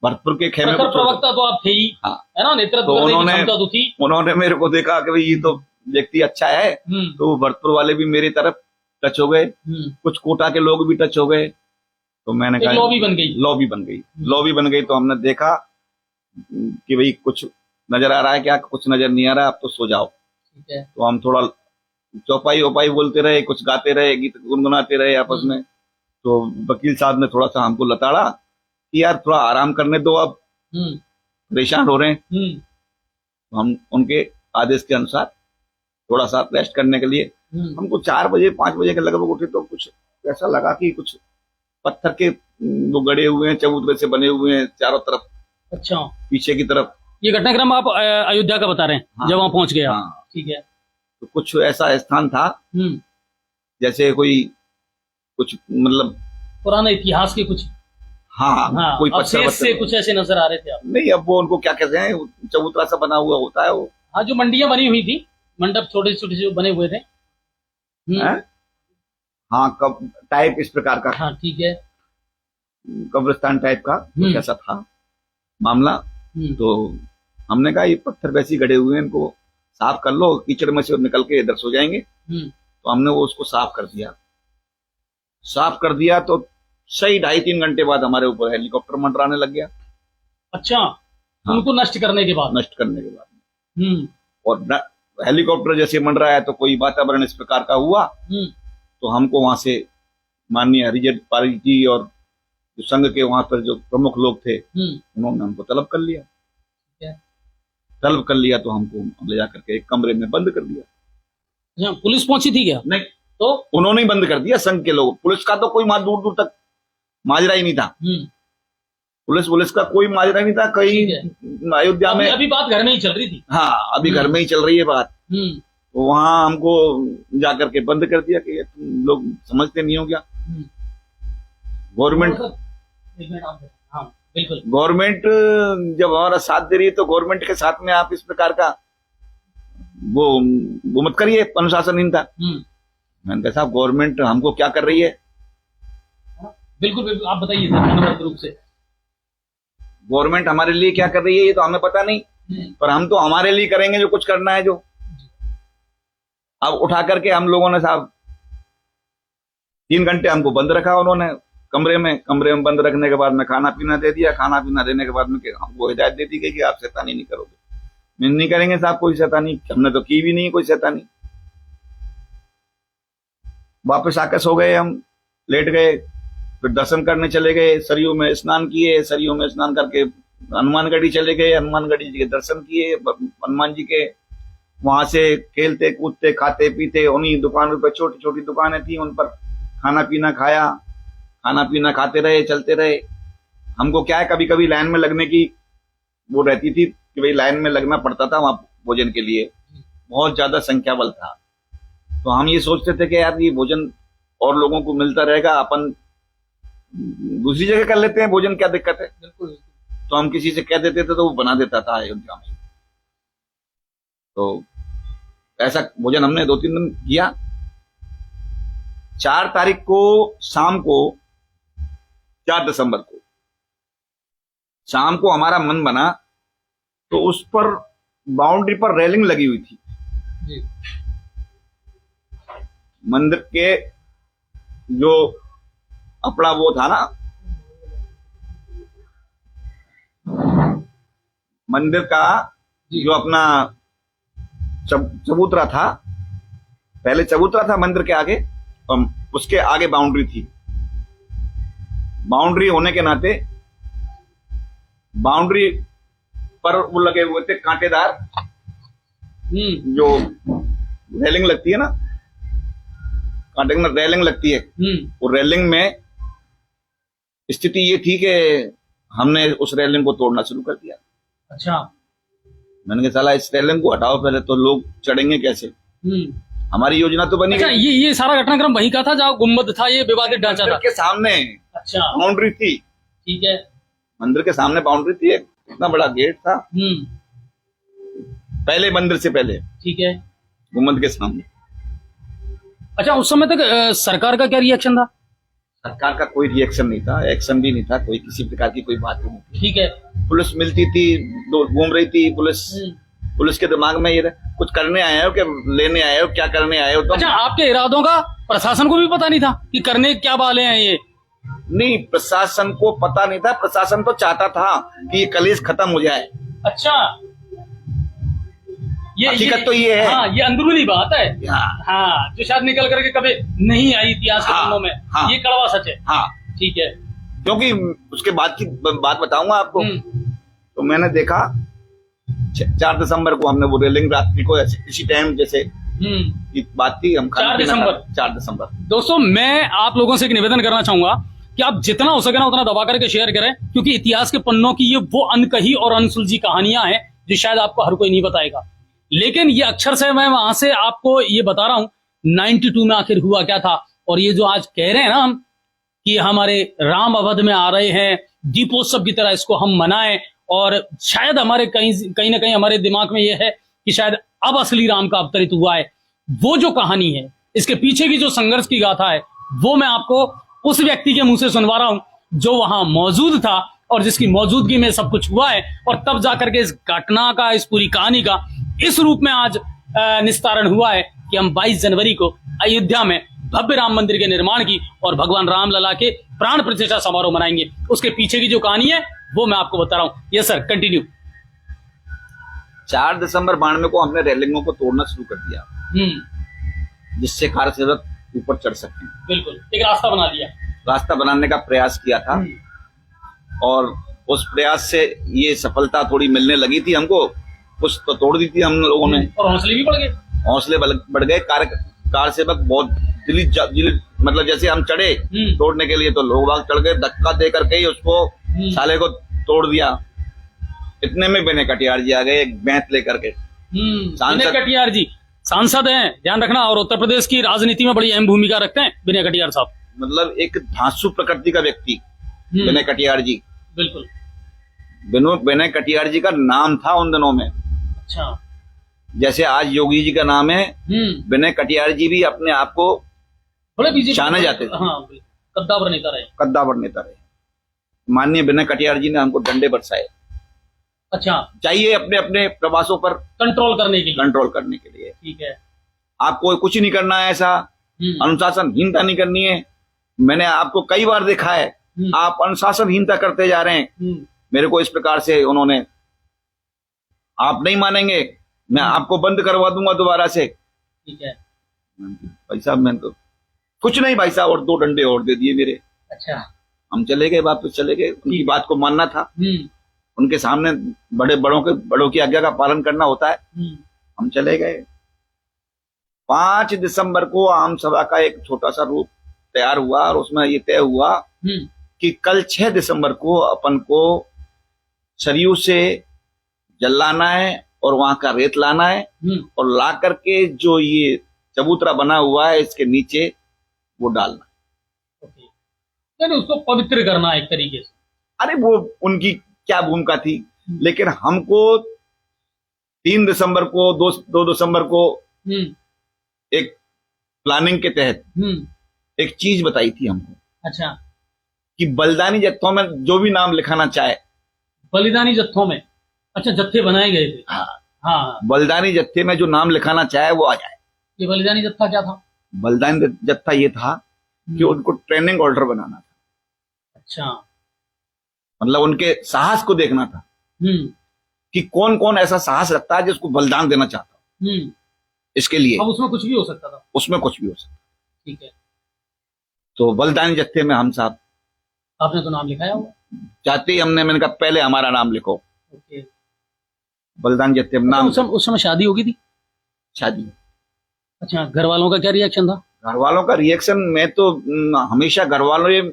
भरतपुर के खेमे को प्रवक्ता तो आप थे ही, है ना, नेतृत्व करने की क्षमता तो थी। उन्होंने मेरे को देखा कि भाई ये तो व्यक्ति अच्छा है, तो भरतपुर वाले भी मेरी तरफ टच हो गए। कुछ कोटा के लोग भी टच हो गए। तो मैंने कहा लॉबी बन गई। तो हमने देखा कि भाई कुछ नजर आ रहा है क्या, कुछ नजर नहीं आ रहा है, अब तो सो जाओ। तो हम थोड़ा चौपाई वपाई बोलते रहे, कुछ गाते रहे, गीत गुनगुनाते रहे आपस में। तो वकील साहब ने थोड़ा सा हमको लताड़ा कि यार थोड़ा आराम करने दो, अब परेशान हो रहे हैं। तो हम उनके आदेश के अनुसार थोड़ा सा रेस्ट करने के लिए हमको 4 बजे 5 बजे के लगभग उठे। तो कुछ ऐसा लगा कि कुछ पत्थर के वो गड़े हुए हैं, चबूतरे से बने हुए हैं चारों तरफ। अच्छा, पीछे की तरफ। ये घटनाक्रम आप अयोध्या का बता रहे हैं? हाँ, जब वहां पहुंच गया। हाँ, ठीक है। तो कुछ ऐसा स्थान था जैसे कोई कुछ मतलब पुराने इतिहास के कुछ, हाँ, कोई पत्थर से कुछ ऐसे नजर आ रहे थे आप? नहीं, अब वो उनको क्या कहते हैं, चबूतरा सा बना हुआ होता है वो। हाँ, जो मंडियां बनी हुई थी, मंडप छोटे छोटे जो बने हुए थे। हाँ, कब टाइप इस प्रकार का। हाँ, ठीक है। कब्रिस्तान टाइप का कैसा था मामला। तो हमने कहा ये पत्थर वैसे गड़े हुए हैं, इनको साफ कर लो, कीचड़ में से निकल के इधर सो जाएंगे। तो हमने वो उसको साफ कर दिया। तो सही 2.5-3 घंटे बाद हमारे ऊपर हेलीकॉप्टर मंडराने लग गया। अच्छा, हाँ, उनको नष्ट करने के बाद। और हेलीकॉप्टर जैसे मंडराया तो कोई वातावरण इस प्रकार का हुआ। तो हमको वहां से माननीय हरिजन पारी जी और जो संघ के वहां पर जो प्रमुख लोग थे, उन्होंने हमको तलब कर लिया। तो हमको ले जाकर के एक कमरे में बंद कर दिया। पुलिस पहुंची थी क्या? नहीं, तो उन्होंने ही बंद कर दिया, संघ के लोग। पुलिस का तो कोई दूर दूर तक माजरा ही नहीं था। पुलिस का कोई माजरा नहीं था कहीं अयोध्या में। अभी बात घर में ही चल रही थी। हाँ, अभी घर में ही चल रही है बात। तो वहां हमको जाकर के बंद कर दिया कि तुम लोग समझते नहीं हो क्या। गवर्नमेंट एक मिनट आप बताएं। हाँ बिल्कुल। गवर्नमेंट जब हमारा साथ दे रही है तो गवर्नमेंट के साथ में आप इस प्रकार का वो मत करिए, अनुशासनहीनता। मैंने कहा साहब गवर्नमेंट हमको क्या कर रही है? बिल्कुल बिल्कुल, आप बताइए धन्यवाद रूप से। गवर्नमेंट हमारे लिए क्या कर रही है ये तो हमें पता नहीं, पर हम तो हमारे लिए करेंगे जो कुछ करना है। जो अब उठा करके हम लोगों ने साहब 3 घंटे हमको बंद रखा उन्होंने कमरे में बंद रखने के बाद में खाना पीना दे दिया। खाना पीना देने के बाद में हमको हिदायत दे दी गई कि आप शैतानी नहीं करोगे। नहीं करेंगे साहब कोई शैतानी, हमने तो की भी नहीं कोई शैतानी। वापस आकर सो गए, हम लेट गए, फिर दर्शन करने चले गए, सरयू में स्नान किए, सरयू में स्नान करके हनुमानगढ़ी चले गए, हनुमानगढ़ी जी के दर्शन किए, हनुमान जी के। वहां से खेलते कूदते खाते पीते उन्हीं दुकानों पर, छोटी छोटी दुकानें थी उन पर खाना पीना खाया, खाना पीना खाते रहे, चलते रहे। हमको क्या है कभी कभी लाइन में लगने की वो रहती थी कि भाई लाइन में लगना पड़ता था वहां भोजन के लिए, बहुत ज्यादा संख्या बल था। तो हम ये सोचते थे कि यार ये भोजन और लोगों को मिलता रहेगा, अपन दूसरी जगह कर लेते हैं भोजन, क्या दिक्कत है। बिल्कुल। तो हम किसी से कह देते थे तो वो बना देता था अयोध्या में। तो ऐसा भोजन हमने 2-3 दिन किया। 4 तारीख को शाम को, 4 दिसंबर को शाम को हमारा मन बना तो उस पर बाउंड्री पर रेलिंग लगी हुई थी जी। मंदिर के जो अपना वो था ना, मंदिर का जो अपना चबूतरा था, पहले चबूतरा था मंदिर के आगे और उसके आगे बाउंड्री थी। बाउंड्री होने के नाते बाउंड्री पर वो लगे हुए थे कांटेदार, जो रेलिंग लगती है ना, कांटे में रेलिंग लगती है। वो रेलिंग में स्थिति ये थी कि हमने उस रेलिंग को तोड़ना शुरू कर दिया। अच्छा। मैंने कहा साला इस रेलिंग को हटाओ पहले, तो लोग चढ़ेंगे कैसे। हमारी योजना तो बनी। अच्छा, ये सारा घटनाक्रम वहीं का था जहाँ गुम्बद था, ये विवादित ढांचा था के सामने। अच्छा, बाउंड्री थी। ठीक है। मंदिर के सामने बाउंड्री थी, एक इतना बड़ा गेट था पहले मंदिर से पहले। ठीक है। गुम्बद के सामने। अच्छा, उस समय तक सरकार का क्या रिएक्शन था? सरकार का कोई रिएक्शन नहीं था, एक्शन भी नहीं था, कोई किसी प्रकार की कोई बात नहीं थी। ठीक है। पुलिस मिलती थी, घूम रही थी पुलिस के दिमाग में ये कुछ करने आए हो, क्या लेने आए हो, क्या करने आए हो। तो अच्छा, आपके इरादों का प्रशासन को भी पता नहीं था कि करने क्या वाले हैं ये? नहीं, प्रशासन को पता नहीं था। प्रशासन तो चाहता था कि ये कलेश खत्म हो जाए। अच्छा, ये हकीकत तो ये है। हाँ, ये अंदरूनी बात है। हाँ, जो शायद निकल करके कभी नहीं आई इतिहास के पन्नों में। ये कड़वा सच है। हाँ, ठीक है। क्योंकि उसके बाद की बात बताऊंगा आपको। तो मैंने देखा 4 दिसंबर को हमने वो रेलिंग रात्रि को इसी टाइम जैसे बात थी, हम 4 दिसंबर। दोस्तों, मैं आप लोगों से एक निवेदन करना चाहूंगा कि आप जितना हो सके ना उतना दबा करके शेयर करें, क्योंकि इतिहास के पन्नों की ये वो अनकही और अनसुलझी कहानियां हैं जो शायद आपको हर कोई नहीं बताएगा। लेकिन ये अक्षर से मैं वहां से आपको ये बता रहा हूं 92 में आखिर हुआ क्या था। और ये जो आज कह रहे हैं ना हम कि हमारे राम अवध में आ रहे हैं, दीपोत्सव की तरह इसको हम मनाएं, और शायद हमारे कहीं ना कहीं हमारे दिमाग में ये है कि शायद अब असली राम का अवतरित हुआ है। वो जो कहानी है, इसके पीछे की जो संघर्ष की गाथा है, वो मैं आपको उस व्यक्ति के मुंह से सुनवा रहा हूं जो वहां मौजूद था और जिसकी मौजूदगी में सब कुछ हुआ है, और तब जाकर के इस घटना का, इस पूरी कहानी का इस रूप में आज निस्तारण हुआ है कि हम 22 जनवरी को अयोध्या में भव्य राम मंदिर के निर्माण की और भगवान रामलला के प्राण प्रतिष्ठा समारोह मनाएंगे। उसके पीछे की जो कहानी है वो मैं आपको बता रहा हूं। Yes sir, continue. 4 दिसंबर 92 को हमने रेलिंगों को तोड़ना शुरू कर दिया, जिससे कार सेवक ऊपर चढ़ सके। बिल्कुल, एक रास्ता बना दिया। रास्ता बनाने का प्रयास किया था, और उस प्रयास से ये सफलता थोड़ी मिलने लगी थी हमको। कुछ तो तोड़ दी थी हम लोगों ने, और हौसले भी बढ़ गए। हौसले बढ़ गए। कार सेवक बहुत दिली मतलब जैसे हम चढ़े तोड़ने के लिए, तो लोग बाग चढ़ गए, धक्का दे करके ही उसको साले को तोड़ दिया। इतने में विनय कटियार जी आ गए, एक बैंत लेकर के। विनय कटियार जी सांसद हैं, ध्यान रखना, और उत्तर प्रदेश की राजनीति में बड़ी अहम भूमिका रखते हैं विनय कटियार साहब। मतलब एक धांसू प्रकृति का व्यक्ति विनय कटियार जी। बिल्कुल। विनय कटियार जी का नाम था उन दिनों में। अच्छा। जैसे आज योगी जी का नाम है, विनय कटियार जी भी अपने आप को बड़े बीजेपी जाने जाते थे। हाँ, कद्दावर नेता रहे। कद्दावर नेता रहे। माननीय विनय कटियार जी ने हमको डंडे बरसाए। अच्छा। चाहिए अपने अपने प्रवासों पर कंट्रोल करने के लिए। कंट्रोल करने के लिए। ठीक है। आपको कुछ नहीं करना है ऐसा, अनुशासनहीनता नहीं करनी है। मैंने आपको कई बार देखा है, आप अनुशासनहीनता करते जा रहे हैं। मेरे को इस प्रकार से उन्होंने, आप नहीं मानेंगे, मैं आपको बंद करवा दूंगा दोबारा से। ठीक है। भाई साहब मैंने तो कुछ नहीं भाई साहब, और 2 डंडे और दे दिए मेरे। अच्छा। हम चले गए, वापस चले गए। उनकी बात को मानना था, उनके सामने बड़ों की आज्ञा का पालन करना होता है। हम चले गए। 5 दिसंबर को आम सभा का एक छोटा सा रूप तैयार हुआ और उसमें ये तय हुआ कि कल 6 दिसंबर को अपन को सरयू से जल लाना है और वहां का रेत लाना है और ला करके जो ये चबूतरा बना हुआ है इसके नीचे वो डालना। यानी उसको पवित्र करना एक तरीके से। अरे वो उनकी क्या भूमिका थी, लेकिन हमको 3 दिसंबर को 2 दिसंबर को एक प्लानिंग के तहत एक चीज बताई थी हमको। अच्छा। कि बलिदानी जत्थों में जो भी नाम लिखाना चाहे। बलिदानी जत्थों में? अच्छा, जत्थे बनाए गए थे। हाँ हाँ। बलिदानी जत्थे में जो नाम लिखाना चाहे वो आ जाए। ये बलिदानी जत्था क्या था? बलिदानी जत्था ये था कि उनको ट्रेनिंग ऑर्डर बनाना था। अच्छा। मतलब उनके साहस को देखना था कि कौन कौन ऐसा साहस रखता है जिसको बलिदान देना चाहता। इसके लिए अब उसमें कुछ भी हो सकता था। उसमें कुछ भी हो सकता। ठीक है। तो बलिदानी जत्थे में हम साहब, आपने तो नाम लिखाया हुआ? चाहते ही मैंने कहा पहले हमारा नाम लिखो। ओके। बलिदान जत्थे में नाम। उस समय शादी होगी थी? शादी। अच्छा, घर वालों का क्या रिएक्शन था? घर वालों का रिएक्शन, मैं तो हमेशा घर वालों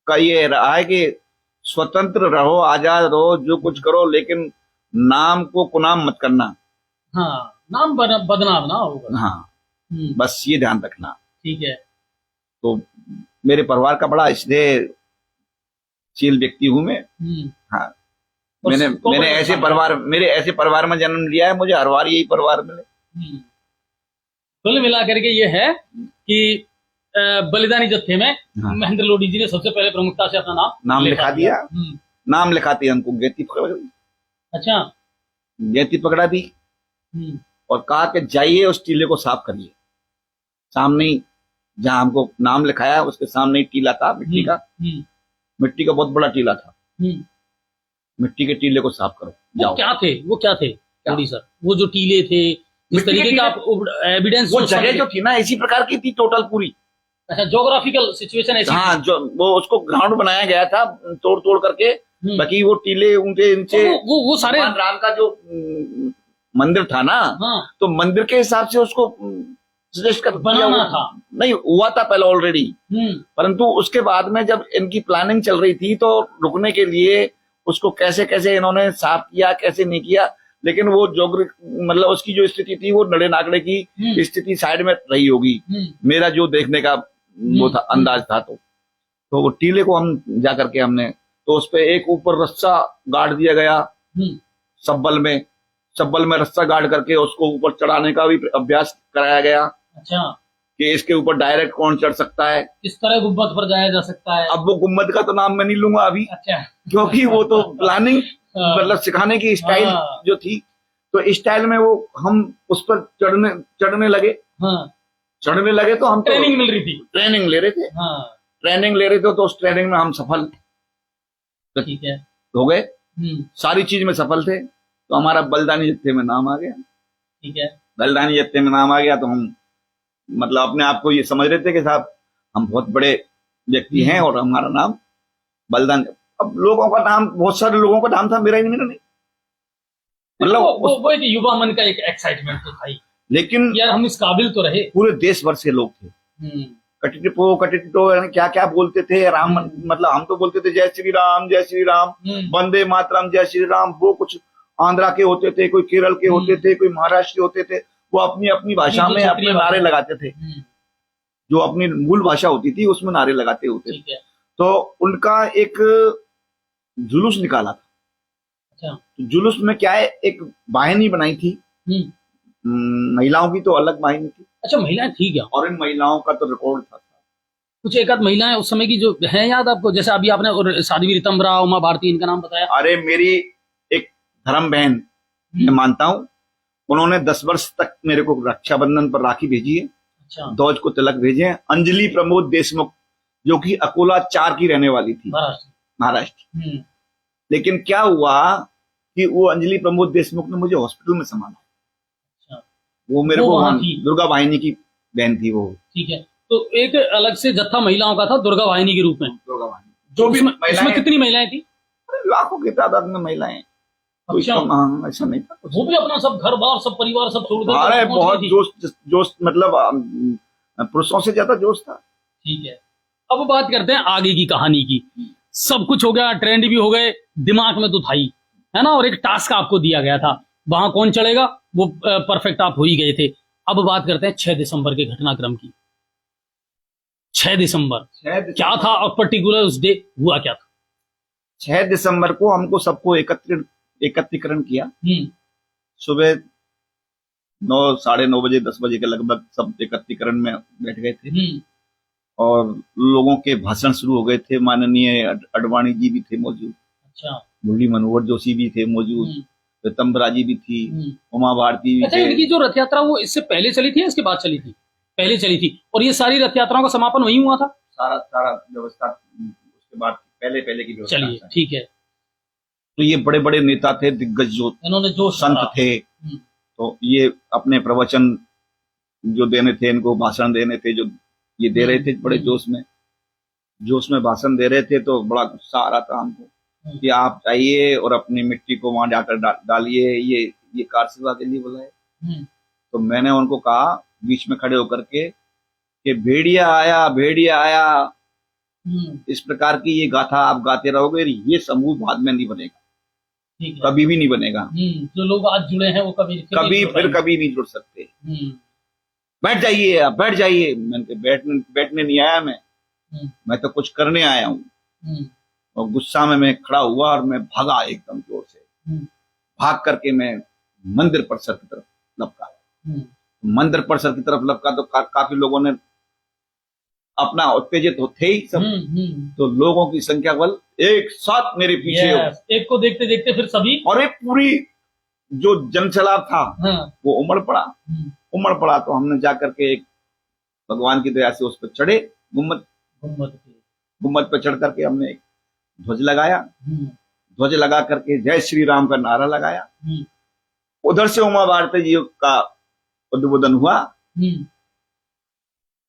का ये रहा है कि स्वतंत्र रहो, आजाद रहो, जो कुछ करो, लेकिन नाम को कुनाम मत करना। हाँ, नाम बदनाम ना होगा। हाँ, बस ये ध्यान रखना। ठीक है। तो मेरे परिवार का बड़ा स्नेहशील व्यक्ति हूं मैं। हाँ, मैंने ऐसे परिवार में जन्म लिया है, मुझे हर बार यही परिवार मिले। कुल मिला करके ये है कि बलिदानी जत्थे में महेंद्र लोधी जी ने सबसे पहले प्रमुखता से अपना नाम लिखा दिया। नाम लिखाते हमको गेती पकड़ा दी। अच्छा। गेती पकड़ा दी और कहा कि जाइए उस टीले को साफ करिए। सामने जहां हमको नाम लिखाया उसके सामने टीला था मिट्टी का। मिट्टी का बहुत बड़ा टीला था। मिट्टी के टीले को साफ करो। वो क्या थे लोधी सर? वो जो टीले थे, इस तरीके का एविडेंस, वो जगह जो थी ना इसी प्रकार की थी टोटल पूरी। अच्छा, ज्योग्राफिकल सिचुएशन ऐसी? हाँ, जो वो उसको ग्राउंड बनाया गया था तोड़ करके। बाकी वो टीले ऊंचे नीचे वो सारे राम का जो मंदिर था ना। हाँ। तो मंदिर के हिसाब से उसको सजेस्ट कर बनाना था। नहीं हुआ था पहले ऑलरेडी, परंतु उसके बाद में जब इनकी प्लानिंग चल रही थी तो रुकने के लिए उसको कैसे कैसे इन्होंने साफ किया, कैसे नहीं किया। लेकिन वो मतलब उसकी जो स्थिति थी वो नड़े नागड़े की स्थिति साइड में रही होगी, मेरा जो देखने का वो था अंदाज था। तो वो टीले को हम जाकर के हमने तो उस पे एक ऊपर रस्सा गाड़ दिया गया। सब्बल में रस्सा गाड़ करके उसको ऊपर चढ़ाने का भी अभ्यास कराया गया। अच्छा। कि इसके ऊपर डायरेक्ट कौन चढ़ सकता है, किस तरह गुम्बद पर जाया जा सकता है। अब वो गुम्बद का तो नाम मैं नहीं लूंगा अभी। अच्छा। क्योंकि वो तो प्लानिंग मतलब सिखाने की स्टाइल जो थी, तो इस स्टाइल में वो हम उस पर चढ़ने लगे। चढ़ने लगे तो हम ट्रेनिंग मिल रही थी, ट्रेनिंग ले रहे थे। ट्रेनिंग ले रहे थे तो उस ट्रेनिंग में हम सफल ठीक है हो गए। सारी चीज में सफल थे। तो हमारा बलिदानी जत्थे में नाम आ गया। ठीक है। बलिदानी जत्थे में नाम आ गया तो हम मतलब अपने आप को ये समझ रहे थे कि साहब हम बहुत बड़े व्यक्ति हैं और हमारा नाम बलिदान। अब लोगों का नाम, बहुत सारे लोगों का नाम था, मेरा नहीं। मतलब वो एक युवा मन का एक एक्साइटमेंट तो था ही, लेकिन यार हम इस काबिल तो रहे। पूरे देश भर से लोग थे। कटिटो क्या क्या बोलते थे। राम मतलब हम तो बोलते थे जय श्री राम, वंदे मातरम, जय श्री राम। वो कुछ आंध्रा के होते थे, कोई केरल के होते थे, कोई महाराष्ट्र के होते थे। वो अपनी अपनी भाषा में अपने नारे लगाते थे। जो अपनी मूल भाषा होती थी उसमें नारे लगाते होते थे। ठीक है। तो उनका एक जुलूस निकाला था। अच्छा। तो जुलूस में क्या है, एक वाहिनी बनाई थी, हम्म। महिलाओं की तो अलग वाहिनी थी, अच्छा, महिलाएं थी क्या? और इन महिलाओं का तो रिकॉर्ड था। कुछ एक आध महिलाएं उस समय की जो है याद आपको, जैसे अभी आपने और साध्वी रीतम्बरा, उमा भारती, इनका नाम बताया। अरे मेरी एक धर्म बहन, मैं मानता हूँ, उन्होंने 10 वर्ष तक मेरे को रक्षाबंधन पर राखी भेजी है, अच्छा। ध्वज को तिलक भेजे हैं। अंजलि प्रमोद देशमुख, जो कि अकोला 4 की रहने वाली थी, महाराष्ट्र। लेकिन क्या हुआ कि वो अंजलि प्रमोद देशमुख ने मुझे हॉस्पिटल में संभाला। अच्छा। वो मेरे वो को वहाँ थी। दुर्गा वाहिनी की बहन थी वो। ठीक है। तो एक अलग से जत्था महिलाओं का था दुर्गा वाहिनी के रूप में। दुर्गा वाहिनी जो भी उसमें कितनी महिलाएं थी? लाखों की तादाद में महिलाएं। अच्छा। ऐसा नहीं था। वो भी अपना सब घर बार, सब परिवार, सब छोड़ कर अरे पहुंच बहुत गई थी। जोश मतलब पुरुषों से ज्यादा जोश था। ठीक है। अब बात करते हैं आगे की कहानी की। सब कुछ हो गया, ट्रेंड भी हो गए, दिमाग में तो था ही, है ना, और एक टास्क आपको दिया गया था, वहां कौन चढ़ेगा वो परफेक्ट आप हो ही गए थे। अब बात करते हैं 6 दिसंबर के घटनाक्रम की। 6 दिसंबर क्या था और पर्टिकुलर उस डे हुआ क्या था? 6 दिसंबर को हमको सबको एकत्रीकरण किया। सुबह 9, साढ़े 9 बजे, 10 बजे के लगभग सब एकत्रीकरण में बैठ गए थे, और लोगों के भाषण शुरू हो गए थे। माननीय अडवाणी जी भी थे मौजूद। अच्छा। मुरली मनोहर जोशी भी थे मौजूद, रीतम्बरा जी भी थी, उमा भारती भी। अच्छा, इनकी जो रथ यात्रा वो इससे पहले चली थी या इसके बाद चली थी? पहले चली थी, और ये सारी रथ यात्राओं का समापन वहीं हुआ था? सारा व्यवस्था उसके बाद पहले की व्यवस्था। चलिए, ठीक है। तो ये बड़े बड़े नेता थे, दिग्गज जो इन्होंने जो संत थे, तो ये अपने प्रवचन जो देने थे, इनको भाषण देने थे, जो ये दे रहे थे बड़े जोश में भाषण दे रहे थे। तो बड़ा गुस्सा आ रहा था हमको कि आप जाइए और अपनी मिट्टी को वहां जाकर डालिए, ये कार सेवा के लिए बुलाए। तो मैंने उनको कहा बीच में खड़े होकर के कि भेड़िया आया, भेड़िया आया, इस प्रकार की ये गाथा आप गाते रहोगे, ये समूह बाद में नहीं बनेगा, कभी भी नहीं बनेगा। जो लोग आज जुड़े हैं वो कभी नहीं जुड़ सकते। बैठ जाइए, आप बैठ जाइए। मैंने बैठने नहीं आया, मैं तो कुछ करने आया हूँ। और गुस्सा में मैं खड़ा हुआ और मैं भागा एकदम जोर से। भाग करके मैं मंदिर परिसर की तरफ लपका। मंदिर परिसर की तरफ लपका तो काफी लोगों ने अपना उत्तेजित थे ही सब। तो लोगों की संख्या बल एक साथ मेरे पीछे एक को देखते देखते फिर सभी, और एक पूरी जो जनसैलाब था वो उमड़ पड़ा। तो हमने जाकर के एक भगवान की दया से उस पर चढ़े, गुम्मद पे चढ़ करके हमने एक ध्वज लगाया। ध्वज लगा करके जय श्री राम का नारा लगाया। उधर से उमा भारती जी का उद्बोधन हुआ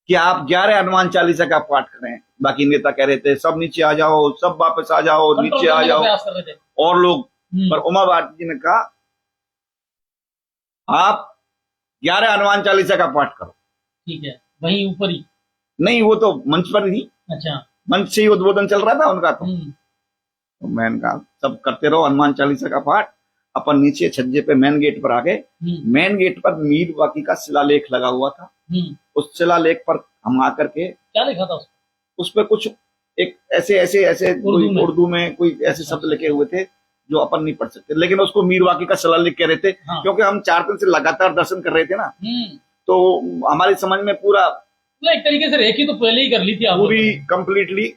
कि आप 11 हनुमान चालीसा का पाठ करें। बाकी नेता कह रहे थे सब नीचे आ जाओ, सब वापस आ जाओ, नीचे आ जाओ, और लोग। पर उमा भारती जी ने कहा आप 11 हनुमान चालीसा का पाठ करो। ठीक है, वहीं ऊपर ही? नहीं, वो तो मंच पर ही। अच्छा। मंच से ही उद्बोधन चल रहा था उनका। तो मैंने कहा सब करते रहो हनुमान चालीसा का पाठ। अपन नीचे छज्जे पे मेन गेट पर आ गए। मेन गेट पर मीर बाकी का शिलालेख लगा हुआ था। उस शिलालेख पर हम आकर के, क्या लिखा था उस पर कुछ एक ऐसे उर्दू में कोई ऐसे शब्द लिखे हुए थे जो अपन नहीं पढ़ सकते, लेकिन उसको मीर वाकी का शिलालेख कह रहे थे। क्योंकि हम 4 दिन से लगातार दर्शन कर रहे थे ना, तो हमारी समझ में पूरा एक तरीके से रेखी तो पहले ही कर ली थी पूरी कंप्लीटली।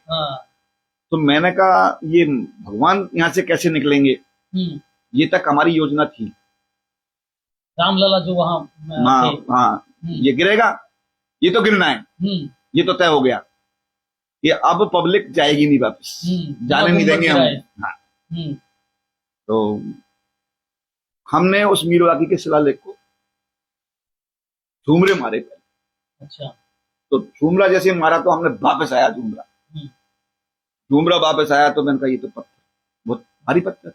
तो मैंने कहा ये भगवान यहाँ से कैसे निकलेंगे, ये तक हमारी योजना थी। रामलला जो वहाँ ये गिरेगा, ये तो गिरना है, ये तो तय हो गया, ये अब पब्लिक जाएगी नहीं वापस, जाने नहीं देंगे हम। तो हमने उस मीरवाकी के शिलालेख को झूमरे मारे पहले। अच्छा। तो झूमरा जैसे मारा तो हमने वापस आया झूमरा वापस आया तो मैंने कहा ये तो पत्थर, बहुत भारी पत्थर,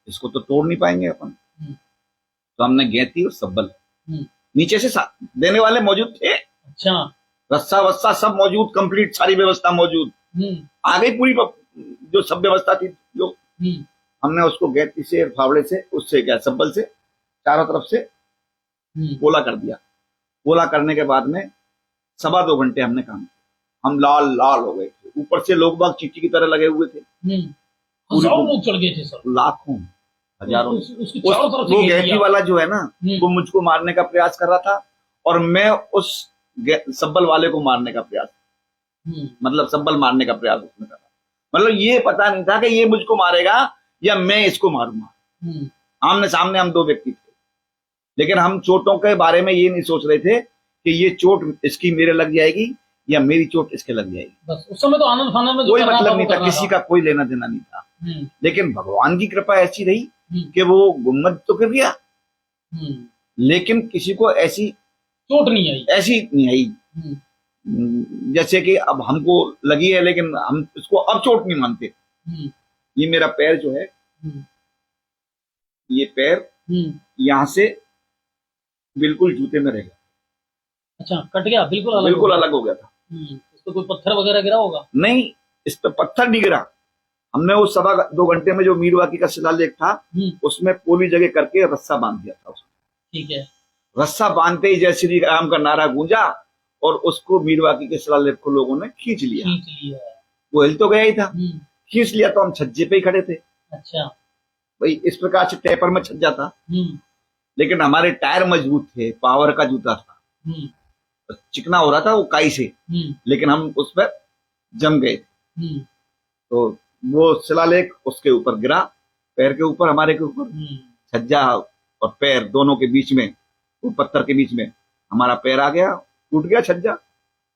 इसको तो तोड़ नहीं पाएंगे अपन। तो हमने गैती और सब्बल नीचे से देने वाले मौजूद थे। अच्छा। रस्सा वस्सा सब मौजूद, कंप्लीट सारी व्यवस्था मौजूद। आगे पूरी जो सब व्यवस्था थी, जो हमने उसको गैती से, फावड़े से, उससे क्या सब्बल से चारों तरफ से पोला कर दिया। पोला करने के बाद में 2.25 घंटे हमने काम किया। हम लाल लाल हो गए थे, ऊपर से लोग बाग चींटी की तरह लगे हुए थे, हजारों लोग चढ़ गए थे सर, लाखों हजारों। उसकी चारों तरफ से वो घेर गैंती लिया। वाला जो है ना, वो मुझको मारने का प्रयास कर रहा था और मैं उस सब्बल वाले को मारने का प्रयास, मतलब सब्बल मारने का प्रयास उसने करा। मतलब ये पता नहीं था कि ये मुझको मारेगा या मैं इसको मारूंगा। आमने सामने हम 2 व्यक्ति थे, लेकिन हम चोटों के बारे में ये नहीं सोच रहे थे कि ये चोट इसकी मेरे लग जाएगी या मेरी चोट इसके लग जाएगी। बस उस समय तो आनंद फानंद में जो कोई करना मतलब वो नहीं था, करना किसी का कोई लेना देना नहीं था। हम्म, लेकिन भगवान की कृपा ऐसी रही कि वो गुम्मद तो गिर गया, लेकिन किसी को ऐसी चोट नहीं आई। हम्म, जैसे कि अब हमको लगी है, लेकिन हम इसको अब चोट नहीं मानते। ये मेरा पैर जो है, ये पैर यहाँ से बिल्कुल जूते में रह गया। अच्छा, कट गया, बिल्कुल अलग हो गया था। इस पे कोई पत्थर वगैरह गिरा होगा? नहीं, इस पे पत्थर नहीं गिरा। हमने उस 2.25 घंटे में जो मीरवाकी का शिलालेख था, उसमें पोली जगह करके रस्सा बांध दिया था उसमें। ठीक है। रस्सा बांधते ही जय श्री राम का नारा गूंजा और उसको मीरवाकी के शिलालेख को लोगों ने खींच लिया। वो हिल तो गया ही था, खींच लिया तो हम छज्जे पे ही खड़े थे। अच्छा भाई, इस प्रकार से टेपर में छज्जा था, लेकिन हमारे टायर मजबूत थे, पावर का जूता था, चिकना हो रहा था वो काई से, लेकिन हम उस पर जम गए। तो वो शिलालेख उसके ऊपर गिरा, पैर के ऊपर, हमारे के ऊपर। छज्जा और पैर दोनों के बीच में, वो पत्थर के बीच में हमारा पैर आ गया, टूट गया छज्जा,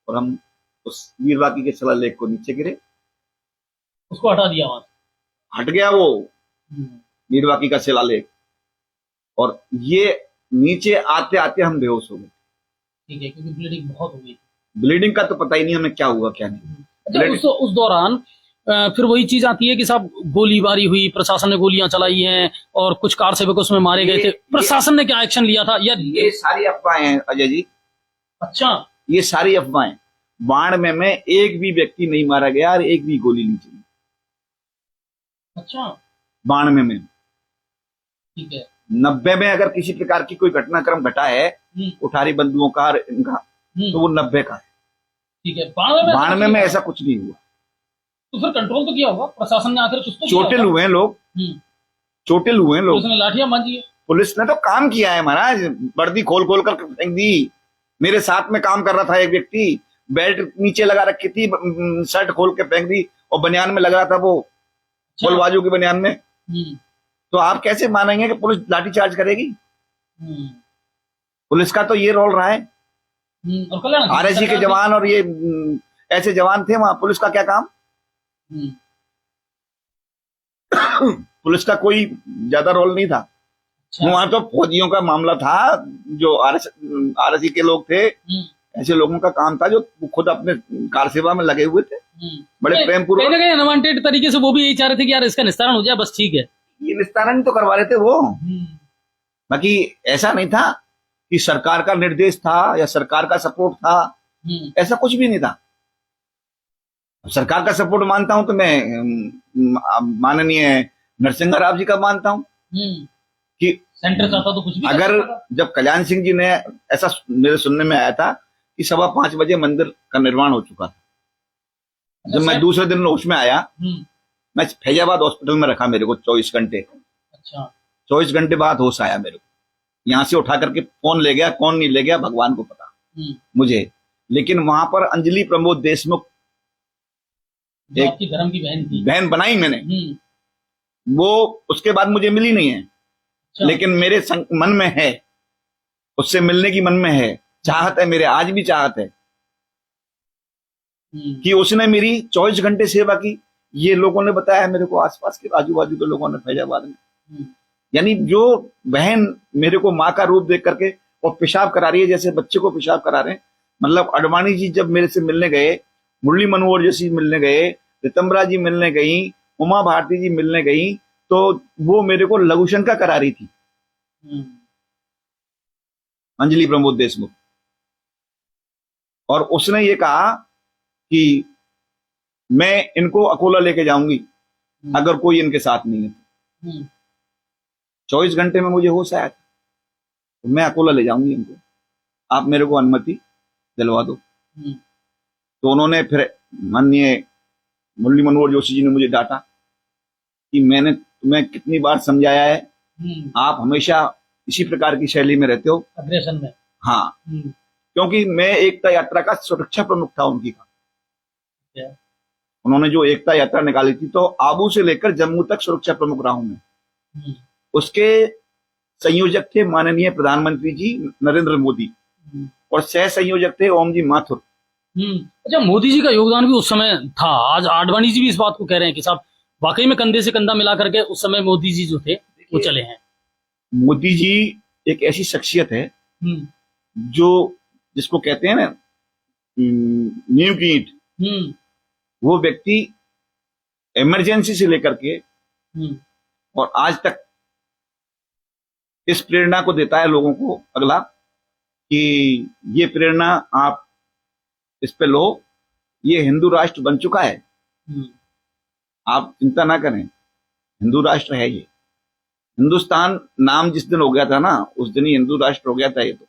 और हम उस मीरवाकी के शिलालेख को नीचे गिरे। उसको हटा दिया वहां से। हट गया वो मीरवाकी का शिलालेख, और ये नीचे आते आते हम बेहोश हो गए। ठीक है, क्योंकि ब्लीडिंग बहुत हो गई। ब्लीडिंग का तो पता ही नहीं हमें क्या हुआ क्या नहीं। अच्छा, उस दौरान फिर वही चीज आती है कि साहब गोलीबारी हुई, प्रशासन ने गोलियां चलाई हैं और कुछ कार सेवक उसमें मारे गए थे। प्रशासन ने क्या एक्शन लिया था? ये सारी अफवाहें हैं अजय जी। अच्छा, ये सारी अफवाहें। बाढ़ में एक भी व्यक्ति नहीं मारा गया और एक भी गोली नहीं चली। अच्छा, बाढ़ में ठीक है। 90 में अगर किसी प्रकार की कोई घटनाक्रम घटा है उठारी बंधुओं का इनका, तो वो 90 का है। ठीक है। बाढ़ में ऐसा कुछ नहीं हुआ। तो फिर कंट्रोल तो किया होगा प्रशासन ने आकर? कुछ तो चोटिल हुए लोग, चोटिल हुए लोग। पुलिस ने लाठियां बांधी है। पुलिस ने तो काम किया है महाराज, वर्दी खोल खोल कर फेंक दी। मेरे साथ में काम कर रहा था एक व्यक्ति, बेल्ट नीचे लगा रखी थी, शर्ट खोल के फेंक दी, और बनियान में लग रहा था वो, फुलबाजू की बनियान में। तो आप कैसे मानेंगे कि पुलिस लाठीचार्ज करेगी? पुलिस का तो ये रोल रहा है। आरएसी के जवान और ये ऐसे जवान थे वहां, पुलिस का क्या काम? पुलिस का कोई ज्यादा रोल नहीं था। अच्छा। वहां तो फौजियों का मामला था, जो आरएसी के लोग थे, ऐसे लोगों का काम था जो खुद अपने कार सेवा में लगे हुए थे, बड़े प्रेम पूर्वक। अनवांटेड तरीके से वो भी यही चाह रहे थे कि यार इसका निस्तारण हो जाए, बस ठीक है। ये निस्तारण तो करवा रहे थे वो, बाकी ऐसा नहीं था कि सरकार का निर्देश था या सरकार का सपोर्ट था, ऐसा कुछ भी नहीं था। सरकार का सपोर्ट मानता हूं तो मैं माननीय नरसिंह राव जी का मानता हूं कि सेंटर चाहता तो कुछ भी अगर जब कल्याण सिंह जी ने, ऐसा मेरे सुनने में आया था कि 5:15 बजे मंदिर का निर्माण हो चुका था। जब मैं दूसरे दिन होश में आया, मैं फैजाबाद हॉस्पिटल में रखा मेरे को 24 घंटे। अच्छा, 24 घंटे बाद होश आया मेरे को। यहाँ से उठा करके कौन ले गया कौन नहीं ले गया भगवान को पता, मुझे। लेकिन वहां पर अंजलि प्रमोद देशमुख, एक धर्म की बहन थी, बहन बनाई मैंने, वो उसके बाद मुझे मिली नहीं है। अच्छा। लेकिन मेरे मन में है, उससे मिलने की मन में है, चाहत है, मेरे आज भी चाहत है कि उसने मेरी 24 घंटे सेवा की। ये लोगों ने बताया मेरे को, आसपास के आजू बाजू के लोगों ने फैजाबाद में। यानी जो बहन मेरे को माँ का रूप देख करके वो पेशाब करा रही है जैसे बच्चे को पेशाब करा रहे हैं। मतलब अडवाणी जी जब मेरे से मिलने गए, मुरली मनोहर जी मिलने गए, रितंबरा जी मिलने गई, उमा भारती जी मिलने गई, तो वो मेरे को लघुशंका करा रही थी, अंजलि प्रमोद देशमुख। और उसने ये कहा कि मैं इनको अकोला लेके जाऊंगी अगर कोई इनके साथ नहीं है तो। 24 घंटे में मुझे होश आया था, तो मैं अकोला ले जाऊंगी इनको, आप मेरे को अनुमति दिलवा दो। हम्म, तो उन्होंने फिर माननीय मुरली मनोहर जोशी जी ने मुझे डांटा कि मैंने तुम्हें कितनी बार समझाया है, आप हमेशा इसी प्रकार की शैली में रहते हो। अग्रेशन में। हाँ, हम्म, क्योंकि मैं एकता यात्रा का सुरक्षा प्रमुख था उनकी का। क्या? उन्होंने जो एकता यात्रा निकाली थी तो आबू से लेकर जम्मू तक सुरक्षा प्रमुख रहा हूं मैं। हम्म, उसके संयोजक थे माननीय प्रधानमंत्री जी नरेंद्र मोदी हम्म, और सह संयोजक थे ओम जी माथुर। अच्छा, मोदी जी का योगदान भी उस समय था। आज आडवाणी जी भी इस बात को कह रहे हैं कि साहब वाकई में कंधे से कंधा मिला करके उस समय मोदी जी जो थे वो चले हैं। मोदी जी एक ऐसी शख्सियत है हम्म, जो जिसको कहते हैं ना नींव की ईंट। हम्म, वो व्यक्ति इमरजेंसी से लेकर के हम्म, और आज तक इस प्रेरणा को देता है लोगों को अगला कि ये प्रेरणा आप इस पे लो, ये हिंदू राष्ट्र बन चुका है, हम्म, आप चिंता ना करें, हिंदू राष्ट्र है ये। हिंदुस्तान नाम जिस दिन हो गया था ना उस दिन ही हिंदू राष्ट्र हो गया था ये तो।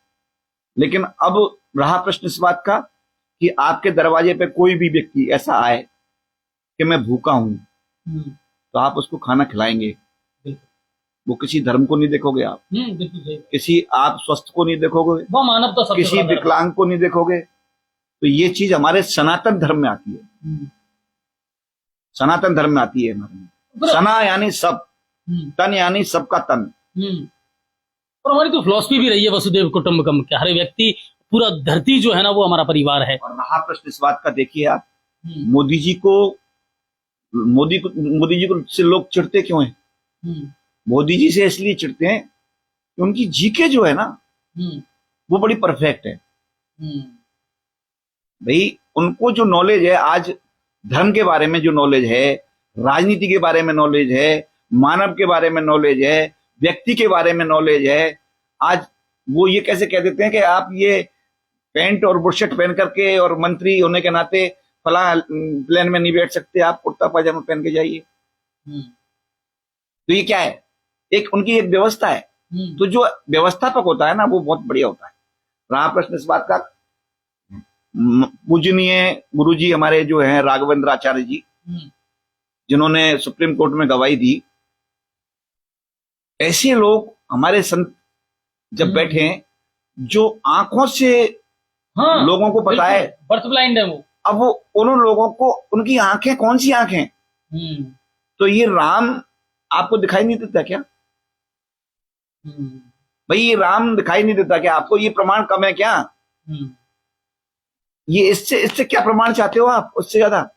लेकिन अब रहा प्रश्न इस बात का कि आपके दरवाजे पे कोई भी व्यक्ति ऐसा आए कि मैं भूखा हूं तो आप उसको खाना खिलाएंगे। बिल्कुल। वो किसी धर्म को नहीं देखोगे आप, बिल्कुल सही। किसी आप स्वस्थ को नहीं देखोगे, वो मानवता सबसे किसी बड़ा धर्म है। विकलांग को नहीं देखोगे। तो ये चीज हमारे सनातन धर्म में आती है, सनातन धर्म में आती है हमारे में। सना यानी सब, तन यानी सबका तन। और हमारी तो फिलॉसफी भी रही है वसुदेव कुटुंबकम के, हर व्यक्ति पूरा धरती जो है ना वो हमारा परिवार है। और रहा प्रश्न इस बात का, देखिए आप मोदी जी को से लोग चिढ़ते क्यों हैं? मोदी जी से इसलिए चिढ़ते हैं कि उनकी जीके जो है ना वो बड़ी परफेक्ट है। भाई उनको जो नॉलेज है, आज धर्म के बारे में जो नॉलेज है, राजनीति के बारे में नॉलेज है, मानव के बारे में नॉलेज है, व्यक्ति के बारे में नॉलेज है। आज वो ये कैसे कह देते हैं कि आप ये पैंट और बुशर्ट पहन करके और मंत्री होने के नाते फला प्लेन में नहीं बैठ सकते, आप कुर्ता पाजामा पहन के जाइए। तो ये क्या है? एक उनकी एक व्यवस्था है। तो जो व्यवस्थापक होता है ना वो बहुत बढ़िया होता है। रहा प्रश्न इस बात का, पूजनीय गुरुजी हमारे जो हैं राघवेंद्र आचार्य जी, जिन्होंने सुप्रीम कोर्ट में गवाही दी, ऐसे लोग हमारे संत जब बैठे हैं जो आंखों से लोगों को पता है, बर्थ ब्लाइंड है वो। अब वो उन लोगों को, उनकी आंखें कौन सी आंखें? तो ये राम आपको दिखाई नहीं देता क्या? भाई ये राम दिखाई नहीं देता क्या आपको? ये प्रमाण कम है क्या? ये इससे क्या प्रमाण चाहते हो आप उससे ज्यादा?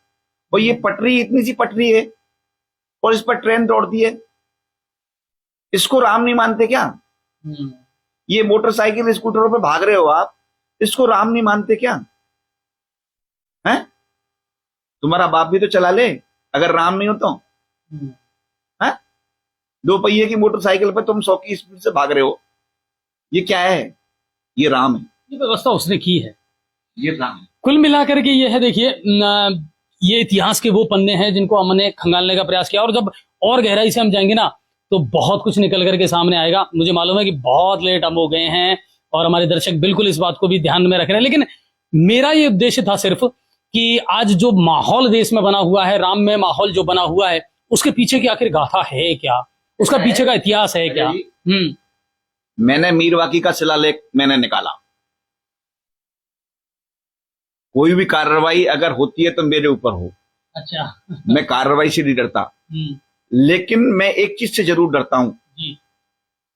और ये पटरी, इतनी सी पटरी है और इस पर ट्रेन दौड़ती है, इसको राम नहीं मानते क्या? ये मोटरसाइकिल स्कूटरों पे भाग रहे हो आप, इसको राम नहीं मानते क्या? हैं? तुम्हारा बाप भी तो चला ले अगर राम नहीं हो तो। हैं? 2 पहिए की मोटरसाइकिल पे तुम 100 की स्पीड से भाग रहे हो, ये क्या है? ये राम है। ये व्यवस्था उसने की है, ये राम है। कुल मिलाकर के ये है। देखिए ये इतिहास के वो पन्ने हैं जिनको हमने खंगालने का प्रयास किया, और जब और गहराई से हम जाएंगे ना तो बहुत कुछ निकल करके सामने आएगा। मुझे मालूम है कि बहुत लेट हम हो गए हैं और हमारे दर्शक बिल्कुल इस बात को भी ध्यान में रख रहे हैं, लेकिन मेरा ये उद्देश्य था सिर्फ कि आज जो माहौल देश में बना हुआ है, राम में माहौल जो बना हुआ है, उसके पीछे की आखिर गाथा है क्या, उसका पीछे का इतिहास है क्या। मैंने मीरवाकी का शिलालेख मैंने निकाला। कोई भी कार्रवाई अगर होती है तो मेरे ऊपर हो। अच्छा। मैं कार्रवाई से नहीं डरता, लेकिन मैं एक चीज से जरूर डरता हूं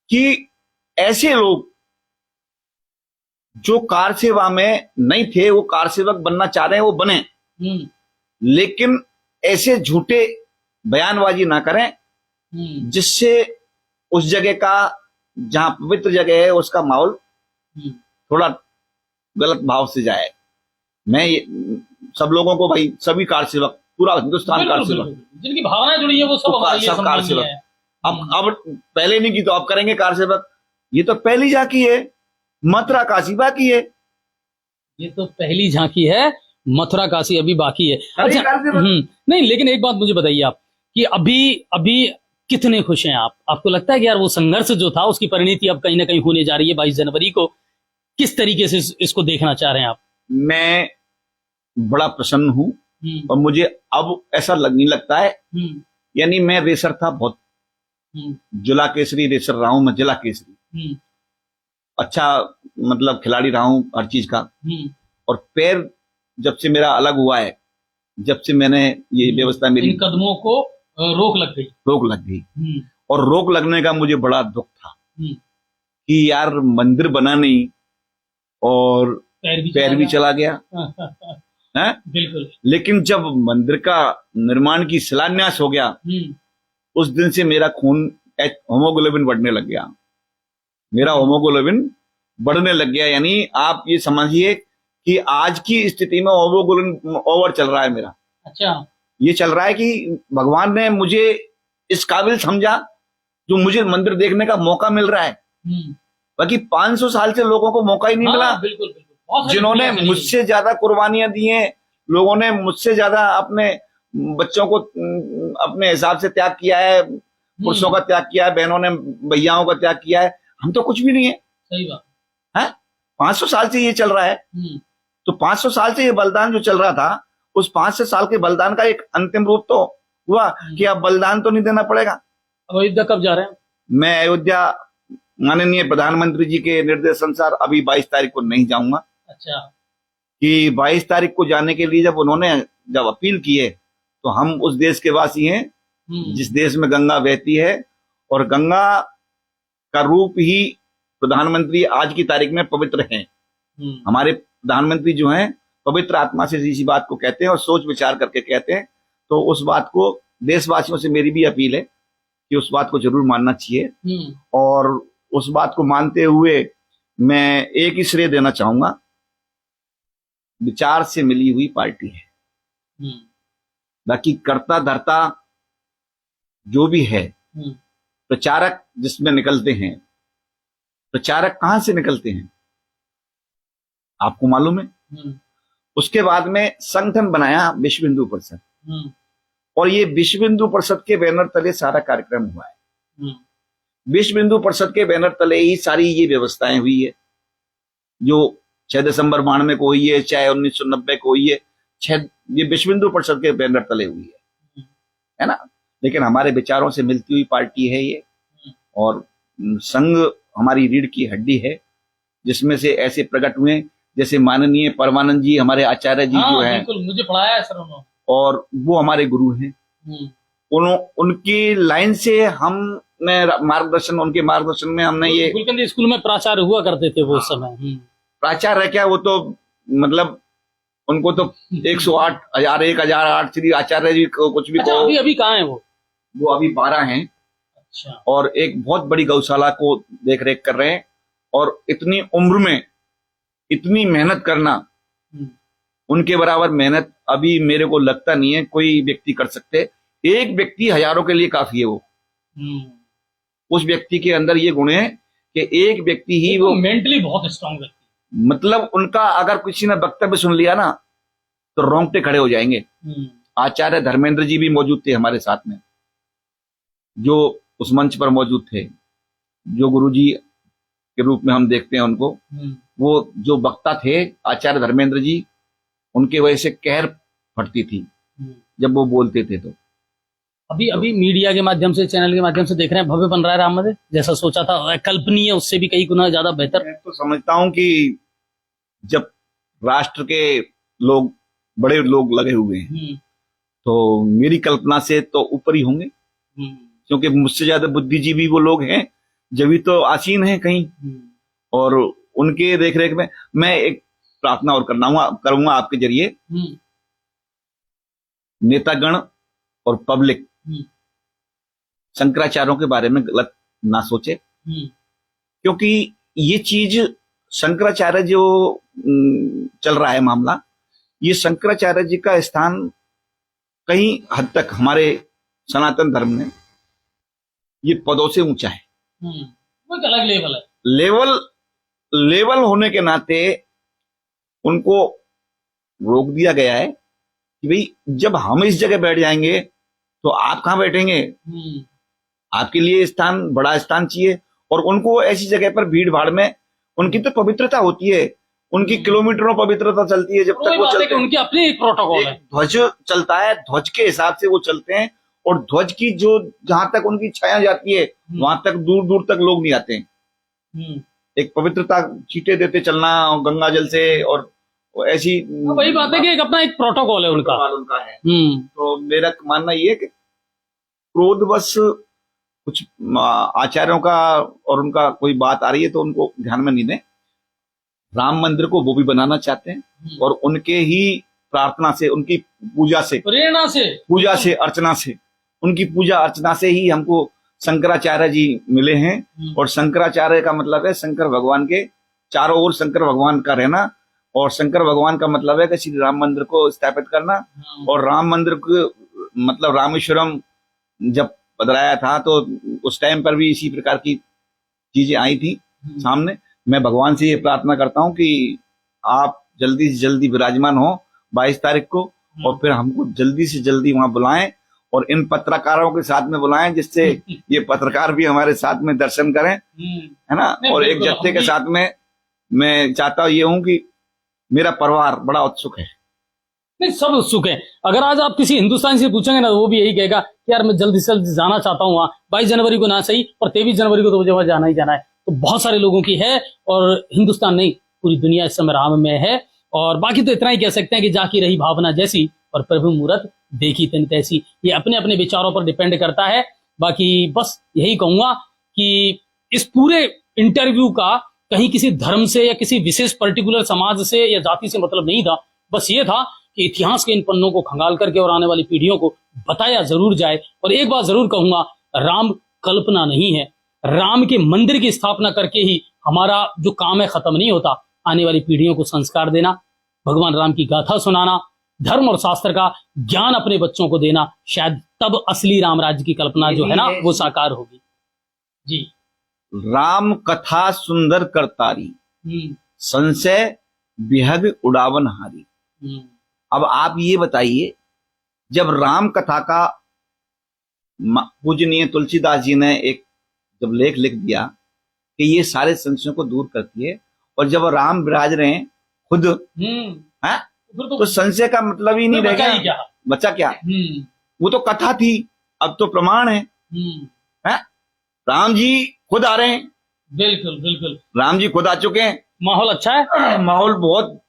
कि ऐसे लोग जो कार सेवा में नहीं थे वो कार सेवक बनना चाह रहे हैं, वो बने, लेकिन ऐसे झूठे बयानबाजी ना करें जिससे उस जगह का, जहां पवित्र जगह है, उसका माहौल थोड़ा गलत भाव से जाए। मैं सब लोगों को, भाई सभी कार सेवक, पूरा हिंदुस्तान कार सेवक, जिनकी भावनाएं जुड़ी है वो सब कार सेवक। अब पहले नहीं की तो अब करेंगे कार सेवक। ये तो पहली झांकी है, मथुरा काशी बाकी है। ये तो पहली झांकी है, मथुरा काशी अभी बाकी है। अच्छा, नहीं, लेकिन एक बात मुझे बताइए आप कि अभी कितने खुश हैं आप? आपको लगता है कि यार वो संघर्ष जो था उसकी परिणति अब कहीं ना कहीं होने जा रही है 22 जनवरी को? किस तरीके से इसको देखना चाह रहे हैं आप? मैं बड़ा प्रसन्न हूँ और मुझे अब ऐसा लगने लगता है, यानी मैं रेसर था बहुत, जिला केसरी रेसर रहा हूं मैं, जिला केसरी, अच्छा मतलब खिलाड़ी रहा हूं हर चीज का। और पैर जब से मेरा अलग हुआ है, जब से मैंने ये व्यवस्था मेरी, इन कदमों को रोक लग गई। और रोक लगने का मुझे बड़ा दुख था कि यार मंदिर बना नहीं और पैर भी चला गया है। बिल्कुल। लेकिन जब मंदिर का निर्माण की शिलान्यास हो गया, उस दिन से मेरा खून होमोग्लोबिन बढ़ने लग गया, मेरा होमोग्लोबिन बढ़ने लग गया। यानी आप ये समझिए कि आज की स्थिति में होमोग्लोबिन ओवर चल रहा है मेरा। अच्छा, ये चल रहा है कि भगवान ने मुझे इस काबिल समझा जो मुझे मंदिर देखने का मौका मिल रहा है। बाकी 500 साल से लोगों को मौका ही नहीं मिला। बिल्कुल बिल्कुल। जिन्होंने मुझसे ज्यादा कुर्बानियां दी हैं, लोगों ने मुझसे ज्यादा अपने बच्चों को अपने हिसाब से त्याग किया है, पुरुषों का त्याग किया है, बहनों ने भैयाओं का त्याग किया है, हम तो कुछ भी नहीं है। सही बात है। 500 साल से ये चल रहा है। तो 500 साल से ये बलिदान जो चल रहा था, उस 500 साल के बलिदान का एक अंतिम रूप तो हुआ कि अब बलिदान तो नहीं देना पड़ेगा। अयोध्या कब जा रहे हैं? मैं अयोध्या माननीय प्रधानमंत्री जी के निर्देश अनुसार अभी 22 तारीख को नहीं जाऊंगा। अच्छा। कि 22 तारीख को जाने के लिए जब उन्होंने अपील की है, तो हम उस देश के वासी हैं जिस देश में गंगा बहती है, और गंगा का रूप ही प्रधानमंत्री आज की तारीख में पवित्र हैं। हमारे प्रधानमंत्री जो हैं पवित्र आत्मा से इसी बात को कहते हैं और सोच विचार करके कहते हैं। तो उस बात को देशवासियों से मेरी भी अपील है कि उस बात को जरूर मानना चाहिए। और उस बात को मानते हुए मैं एक ही श्रेय देना चाहूंगा, विचार से मिली हुई पार्टी है। बाकी कर्ता धर्ता जो भी है, प्रचारक जिसमें निकलते हैं, प्रचारक कहां से निकलते हैं आपको मालूम है। उसके बाद में संगठन बनाया विश्व हिंदू परिषद, और ये विश्व हिंदू परिषद के बैनर तले सारा कार्यक्रम हुआ है। विश्व हिंदू परिषद के बैनर तले ही सारी ये व्यवस्थाएं हुई है, जो 6 दिसंबर 92 को हुई है, चाहे 1990 को हुई है, ये विश्व हिंदू परिषद के बैनर तले हुई है ना। लेकिन हमारे विचारों से मिलती हुई पार्टी है ये, और संघ हमारी रीढ़ की हड्डी है, जिसमें से ऐसे प्रकट हुए जैसे माननीय परमानंद जी हमारे आचार्य जी जो है, मुझे पढ़ाया है सर उन्होंने, और वो हमारे गुरु हैं। उनकी लाइन से हमने मार्गदर्शन, उनके मार्गदर्शन में हमने ये गुलकंद स्कूल में प्राचार्य हुआ करते थे वो समय। प्राचार्य क्या, वो तो मतलब उनको तो 108 हजार 1008 श्री आचार्य जी को कुछ भी कहो। अभी कहाँ है वो अभी 12 हैं। अच्छा। और एक बहुत बड़ी गौशाला को देख रेख कर रहे हैं, और इतनी उम्र में इतनी मेहनत करना, उनके बराबर मेहनत अभी मेरे को लगता नहीं है कोई व्यक्ति कर सकते। एक व्यक्ति हजारों के लिए काफी है। वो उस व्यक्ति के अंदर ये गुण है कि एक व्यक्ति ही वो मेंटली बहुत स्ट्रांग व्यक्ति, मतलब उनका अगर किसी ने वक्तव्य सुन लिया ना तो रोंगटे खड़े हो जाएंगे। आचार्य धर्मेंद्र जी भी मौजूद थे हमारे साथ में, जो उस मंच पर मौजूद थे, जो गुरुजी के रूप में हम देखते हैं उनको। वो जो वक्ता थे आचार्य धर्मेंद्र जी, उनके वजह से कहर फटती थी जब वो बोलते थे। तो अभी मीडिया के माध्यम से, चैनल के माध्यम से देख रहे हैं भव्य बन रहा है राम मंदिर, जैसा सोचा था कल्पनीय उससे भी कई गुना ज्यादा बेहतर। मैं तो समझता हूं कि जब राष्ट्र के लोग, बड़े लोग लगे हुए हैं, तो मेरी कल्पना से तो ऊपर ही होंगे, क्योंकि मुझसे ज्यादा बुद्धिजीवी वो लोग हैं, जब तो आसीन है कहीं। और उनके देखरेख में मैं एक प्रार्थना और करूंगा आपके जरिए, नेतागण और पब्लिक शंकराचार्यों के बारे में गलत ना सोचे, क्योंकि ये चीज शंकराचार्य जो चल रहा है मामला, ये शंकराचार्य जी का स्थान कहीं हद तक हमारे सनातन धर्म में ये पदों से ऊंचा है। वो एक अलग लेवल है। लेवल होने के नाते उनको रोक दिया गया है कि भाई जब हम इस जगह बैठ जाएंगे तो आप कहां बैठेंगे, आपके लिए स्थान, बड़ा स्थान चाहिए। और उनको ऐसी जगह पर भीड़ भाड़ में, उनकी तो पवित्रता होती है, उनकी किलोमीटरों पवित्रता चलती है जब तक वही वो बात है चलते कि उनकी अपनी एक प्रोटोकॉल है। एक ध्वज चलता है, ध्वज के हिसाब से वो चलते हैं, और ध्वज की जो जहां तक उनकी छाया जाती है वहां तक दूर दूर तक लोग नहीं आते हैं। हम्म। एक पवित्रता छींटे देते चलना और गंगा जल से, और ऐसी वही बात है कि एक अपना एक प्रोटोकॉल है उनका। उनका है। हम्म। तो मेरा मानना ये है कि क्रोधवश कुछ आचार्यों का और उनका कोई बात आ रही है तो उनको ध्यान में नहीं दें। राम मंदिर को वो भी बनाना चाहते हैं, और उनके ही प्रार्थना से, उनकी पूजा से, प्रेरणा से, अर्चना से, उनकी पूजा अर्चना से ही हमको शंकराचार्य जी मिले हैं। और शंकराचार्य का मतलब है शंकर भगवान के चारों ओर शंकर भगवान का रहना, और शंकर भगवान का मतलब है कि श्री राम मंदिर को स्थापित करना। और राम मंदिर को मतलब रामेश्वरम जब बदलाया था तो उस टाइम पर भी इसी प्रकार की चीजें आई थी सामने। मैं भगवान से ये प्रार्थना करता हूँ कि आप जल्दी से जल्दी विराजमान हो 22 तारीख को, और फिर हमको जल्दी से जल्दी वहां बुलाएं, और इन पत्रकारों के साथ में बुलाएं जिससे ये पत्रकार भी हमारे साथ में दर्शन करें, है ना। और एक जत्थे के साथ में मैं चाहता ये हूँ कि मेरा परिवार बड़ा उत्सुक है। नहीं, सब उत्सुक है। अगर आज आप किसी हिंदुस्तानी से पूछेंगे ना, वो भी यही कहेगा कि यार मैं जल्दी से जल्दी जाना चाहता हूँ वहाँ। 22 जनवरी को ना सही, पर 23 जनवरी को तो मुझे वहां जाना ही जाना है। तो बहुत सारे लोगों की है, और हिंदुस्तान नहीं, पूरी दुनिया इस समय राम में है। और बाकी तो इतना ही कह सकते हैं कि जाकी रही भावना जैसी, और प्रभु मूरत देखी तन तैसी। ये अपने अपने विचारों पर डिपेंड करता है। बाकी बस यही कहूंगा कि इस पूरे इंटरव्यू का कहीं किसी धर्म से या किसी विशेष पर्टिकुलर समाज से या जाति से मतलब नहीं था। बस ये था कि इतिहास के इन पन्नों को खंगाल करके और आने वाली पीढ़ियों को बताया जरूर जाए। और एक बात जरूर कहूंगा, राम कल्पना नहीं है। राम के मंदिर की स्थापना करके ही हमारा जो काम है खत्म नहीं होता। आने वाली पीढ़ियों को संस्कार देना, भगवान राम की गाथा सुनाना, धर्म और शास्त्र का ज्ञान अपने बच्चों को देना, शायद तब असली राम राज्य की कल्पना जो है ना वो साकार होगी। जी। राम कथा सुंदर करतारी, संशय विहग उड़ावन हारी। अब आप ये बताइए, जब राम कथा का पूजनीय तुलसीदास जी ने एक जब लेख लिख दिया कि ये सारे संशयों को दूर करती है, और जब राम विराज रहे हैं खुद, है तो संशय का मतलब ही नहीं रह गया, बचा क्या? वो तो कथा थी, अब तो प्रमाण है। राम जी खुद आ रहे हैं। बिल्कुल बिल्कुल, राम जी खुद आ चुके हैं। माहौल अच्छा है, माहौल बहुत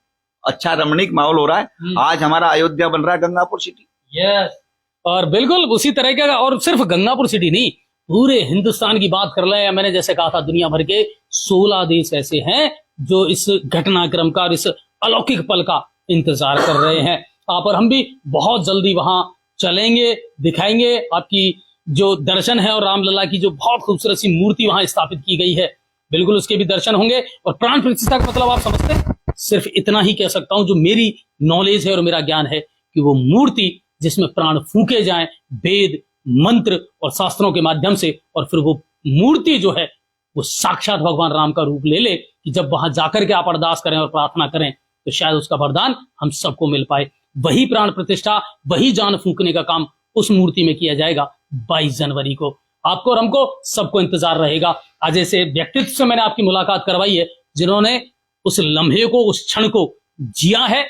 अच्छा रमणीक माहौल हो रहा है। आज हमारा अयोध्या बन रहा है गंगापुर सिटी। यस, और बिल्कुल उसी तरह का, और सिर्फ गंगापुर सिटी नहीं, पूरे हिंदुस्तान की बात कर ले। मैंने जैसे कहा था, दुनिया भर के 16 देश ऐसे हैं जो इस घटनाक्रम का और इस अलौकिक पल का इंतजार कर रहे हैं। आप और हम भी बहुत जल्दी वहां चलेंगे, दिखाएंगे आपकी जो दर्शन है, और रामलला की जो बहुत खूबसूरत सी मूर्ति वहां स्थापित की गई है, बिल्कुल उसके भी दर्शन होंगे। और प्राण प्रतिष्ठा का मतलब आप समझते हैं? सिर्फ इतना ही कह सकता हूं, जो मेरी नॉलेज है और मेरा ज्ञान है, कि वो मूर्ति जिसमें प्राण फूके जाएं वेद मंत्र और शास्त्रों के माध्यम से, और फिर वो मूर्ति जो है वो साक्षात भगवान राम का रूप ले ले, कि जब वहां जाकर के आप अरदास करें और प्रार्थना करें तो शायद उसका वरदान हम सबको मिल पाए। वही प्राण प्रतिष्ठा, वही जान फूकने का काम उस मूर्ति में किया जाएगा 22 जनवरी को। आपको और हमको सबको इंतजार रहेगा। आज ऐसे व्यक्तित्व से मैंने आपकी मुलाकात करवाई है जिन्होंने उस लम्हे को, उस क्षण को जिया है,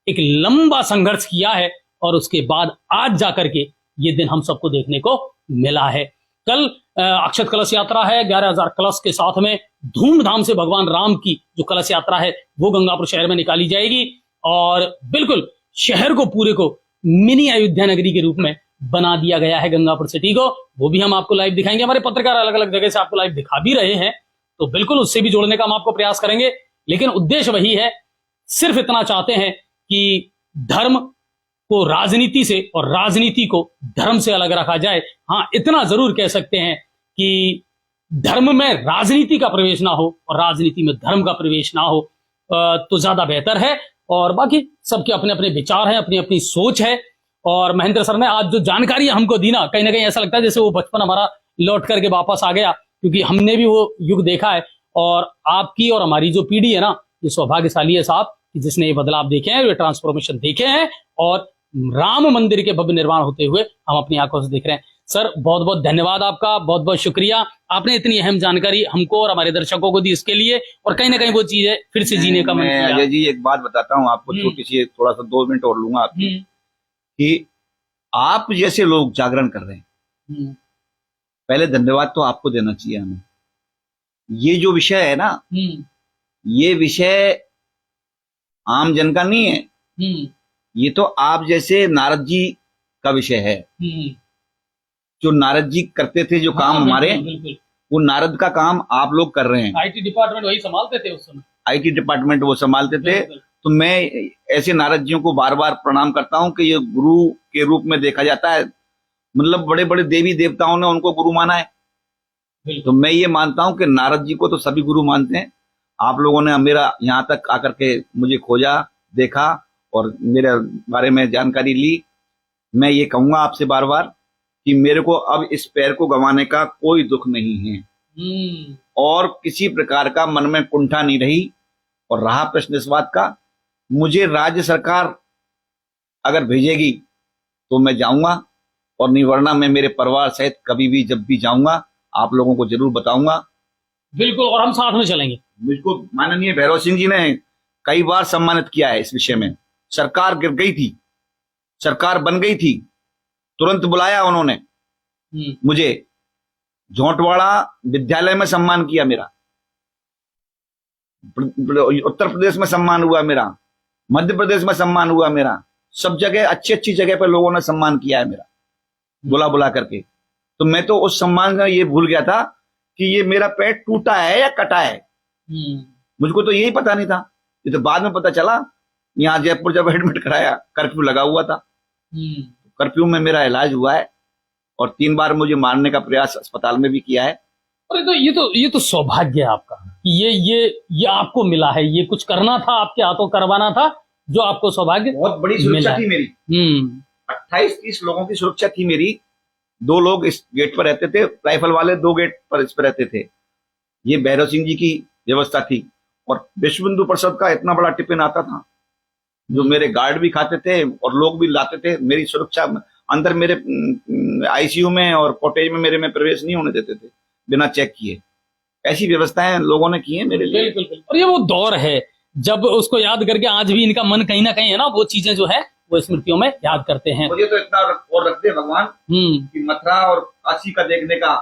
एक लंबा संघर्ष किया है, और उसके बाद आज जाकर के ये दिन हम सबको देखने को मिला है। कल अक्षत कलश यात्रा है, 11,000 कलश के साथ में धूमधाम से भगवान राम की जो कलश यात्रा है वो गंगापुर शहर में निकाली जाएगी, और बिल्कुल शहर को पूरे को मिनी अयोध्या नगरी के रूप में बना दिया गया है गंगापुर सिटी को। वो भी हम आपको लाइव दिखाएंगे। हमारे पत्रकार अलग अलग जगह से आपको लाइव दिखा भी रहे हैं, तो बिल्कुल उससे भी जोड़ने का हम आपको प्रयास करेंगे। लेकिन उद्देश्य वही है, सिर्फ इतना चाहते हैं कि धर्म को राजनीति से और राजनीति को धर्म से अलग रखा जाए। हाँ, इतना जरूर कह सकते हैं कि धर्म में राजनीति का प्रवेश ना हो और राजनीति में धर्म का प्रवेश ना हो तो ज्यादा बेहतर है। और बाकी सबके अपने अपने विचार हैं, अपनी अपनी सोच है। और महेंद्र सर ने आज जो जानकारी हमको दी ना, कहीं ना कहीं ऐसा लगता है जैसे वो बचपन हमारा लौट करके वापस आ गया, क्योंकि हमने भी वो युग देखा है। और आपकी और हमारी जो पीढ़ी है ना, ये सौभाग्यशाली है साहब, जिसने ये बदलाव देखे हैं, ये ट्रांसफॉर्मेशन देखे हैं, और राम मंदिर के भव्य निर्माण होते हुए हम अपनी आंखों से देख रहे हैं। सर बहुत बहुत धन्यवाद आपका, बहुत बहुत शुक्रिया, आपने इतनी अहम जानकारी हमको और हमारे दर्शकों को दी, इसके लिए। और कहीं ना कहीं वो चीज है फिर से जीने का मन मैं किया। अजय जी एक बात बताता हूँ आपको, छोटी सी, थोड़ा सा 2 मिनट और लूंगा आपकी, कि आप जैसे लोग जागरण कर रहे हैं, पहले धन्यवाद तो आपको देना चाहिए हमें। ये जो विषय है ना, ये विषय आम जन का नहीं है, ये तो आप जैसे नारद जी का विषय है। जो नारद जी करते थे जो काम हमारे, वो नारद का काम आप लोग कर रहे हैं। आईटी डिपार्टमेंट वही संभालते थे उस समय, आईटी डिपार्टमेंट वो संभालते थे। तो मैं ऐसे नारद जियों को बार बार प्रणाम करता हूं कि ये गुरु के रूप में देखा जाता है, मतलब बड़े बड़े देवी देवताओं ने उनको गुरु माना है। तो मैं ये मानता हूं कि नारद जी को तो सभी गुरु मानते हैं। आप लोगों ने मेरा यहाँ तक आकर के मुझे खोजा, देखा और मेरे बारे में जानकारी ली। मैं ये कहूंगा आपसे बार बार कि मेरे को अब इस पैर को गंवाने का कोई दुख नहीं है और किसी प्रकार का मन में कुंठा नहीं रही। और रहा प्रश्न इस बात का, मुझे राज्य सरकार अगर भेजेगी तो मैं जाऊंगा, और नहीं वरना मैं मेरे परिवार सहित कभी भी जब भी जाऊंगा आप लोगों को जरूर बताऊंगा। बिल्कुल, और हम साथ में चलेंगे। मुझको माननीय भैरव सिंह जी ने कई बार सम्मानित किया है इस विषय में। सरकार गिर गई थी, सरकार बन गई थी, तुरंत बुलाया उन्होंने मुझे। झोंटवाड़ा विद्यालय में सम्मान किया मेरा, उत्तर प्रदेश में सम्मान हुआ मेरा, मध्य प्रदेश में सम्मान हुआ मेरा, सब जगह अच्छी अच्छी जगह पर लोगों ने सम्मान किया है मेरा, बुला बुला करके। तो मैं तो उस सम्मान में ये भूल गया था कि ये मेरा पैर टूटा है या कटा है। मुझको तो यही पता नहीं था, ये तो बाद में पता चला। यहाँ जयपुर जब एडमिट कराया, कर्फ्यू लगा हुआ था, कर्फ्यू में मेरा इलाज हुआ है और 3 बार मुझे मारने का प्रयास अस्पताल में भी किया है। अरे ये तो सौभाग्य है आपका कि ये आपको मिला है। ये कुछ करना था, आपके हाथों करवाना था, जो आपको सौभाग्य। बहुत बड़ी सुरक्षा थी मेरी, 28-30 लोगों की सुरक्षा थी मेरी। 2 लोग इस गेट पर रहते थे, राइफल वाले 2 गेट पर इस पर रहते थे। ये भैरव सिंह जी की व्यवस्था थी। और विश्व हिंदू परिषद का इतना बड़ा टिफिन आता था जो मेरे गार्ड भी खाते थे और लोग भी लाते थे। मेरी सुरक्षा अंदर, मेरे आईसीयू में और कॉटेज में मेरे में प्रवेश नहीं होने देते थे बिना चेक किए। ऐसी व्यवस्थाएं लोगों ने की है मेरे लिए। बिल्कुल। और ये वो दौर है जब उसको याद करके आज भी इनका मन कहीं ना कहीं है ना, वो चीजें जो है वो स्मृतियों में याद करते हैं। मुझे तो इतना और रख दे भगवान कि मथुरा और काशी का देखने का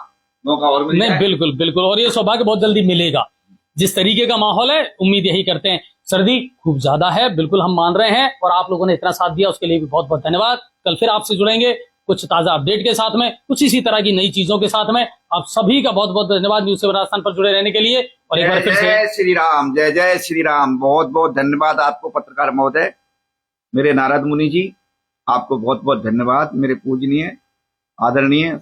मौका और मिल जाए। बिल्कुल। और ये सौभाग्य बहुत जल्दी मिलेगा। जिस तरीके का माहौल है, उम्मीद यही करते हैं। सर्दी खूब ज्यादा है, बिल्कुल हम मान रहे हैं, और आप लोगों ने इतना साथ दिया उसके लिए भी बहुत बहुत धन्यवाद। कल फिर आपसे जुड़ेंगे कुछ ताजा अपडेट के साथ में, कुछ इसी तरह की नई चीजों के साथ में। आप सभी का बहुत बहुत धन्यवाद न्यूज़ 7 राजस्थान पर जुड़े रहने के लिए। और एक बार फिर से जय श्री राम, जय जय श्री राम। बहुत बहुत धन्यवाद आपको पत्रकार महोदय, मेरे नारद मुनि जी, आपको बहुत बहुत धन्यवाद, मेरे पूजनीय आदरणीय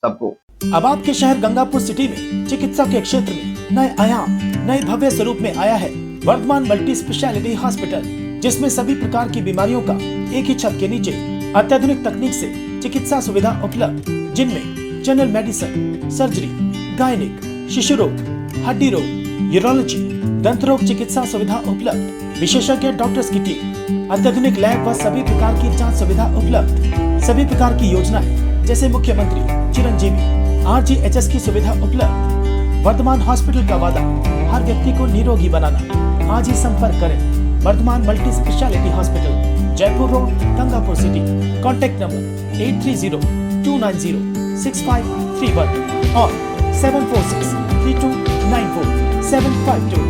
सबको। अब आपके शहर गंगापुर सिटी में चिकित्सा के क्षेत्र में नए आयाम, नए भव्य स्वरूप में आया है वर्धमान मल्टी स्पेशलिटी हॉस्पिटल, जिसमें सभी प्रकार की बीमारियों का एक ही छत के नीचे अत्याधुनिक तकनीक से चिकित्सा सुविधा उपलब्ध, जिनमें जनरल मेडिसिन, सर्जरी, गायनिक, शिशु रोग, हड्डी रोग, यूरोलॉजी, दंत रोग चिकित्सा सुविधा उपलब्ध, विशेषज्ञ डॉक्टर्स की टीम, अत्याधुनिक लैब व सभी प्रकार की जांच सुविधा उपलब्ध, सभी प्रकार की योजनाएं जैसे मुख्यमंत्री चिरंजीवी RGHS की सुविधा उपलब्ध। वर्धमान हॉस्पिटल का वादा हर व्यक्ति को निरोगी बनाना। आज ही संपर्क करें Vardhaman multi speciality hospital, Jaipur road, Gangapur city. Contact number 8302906531 और 7463294752।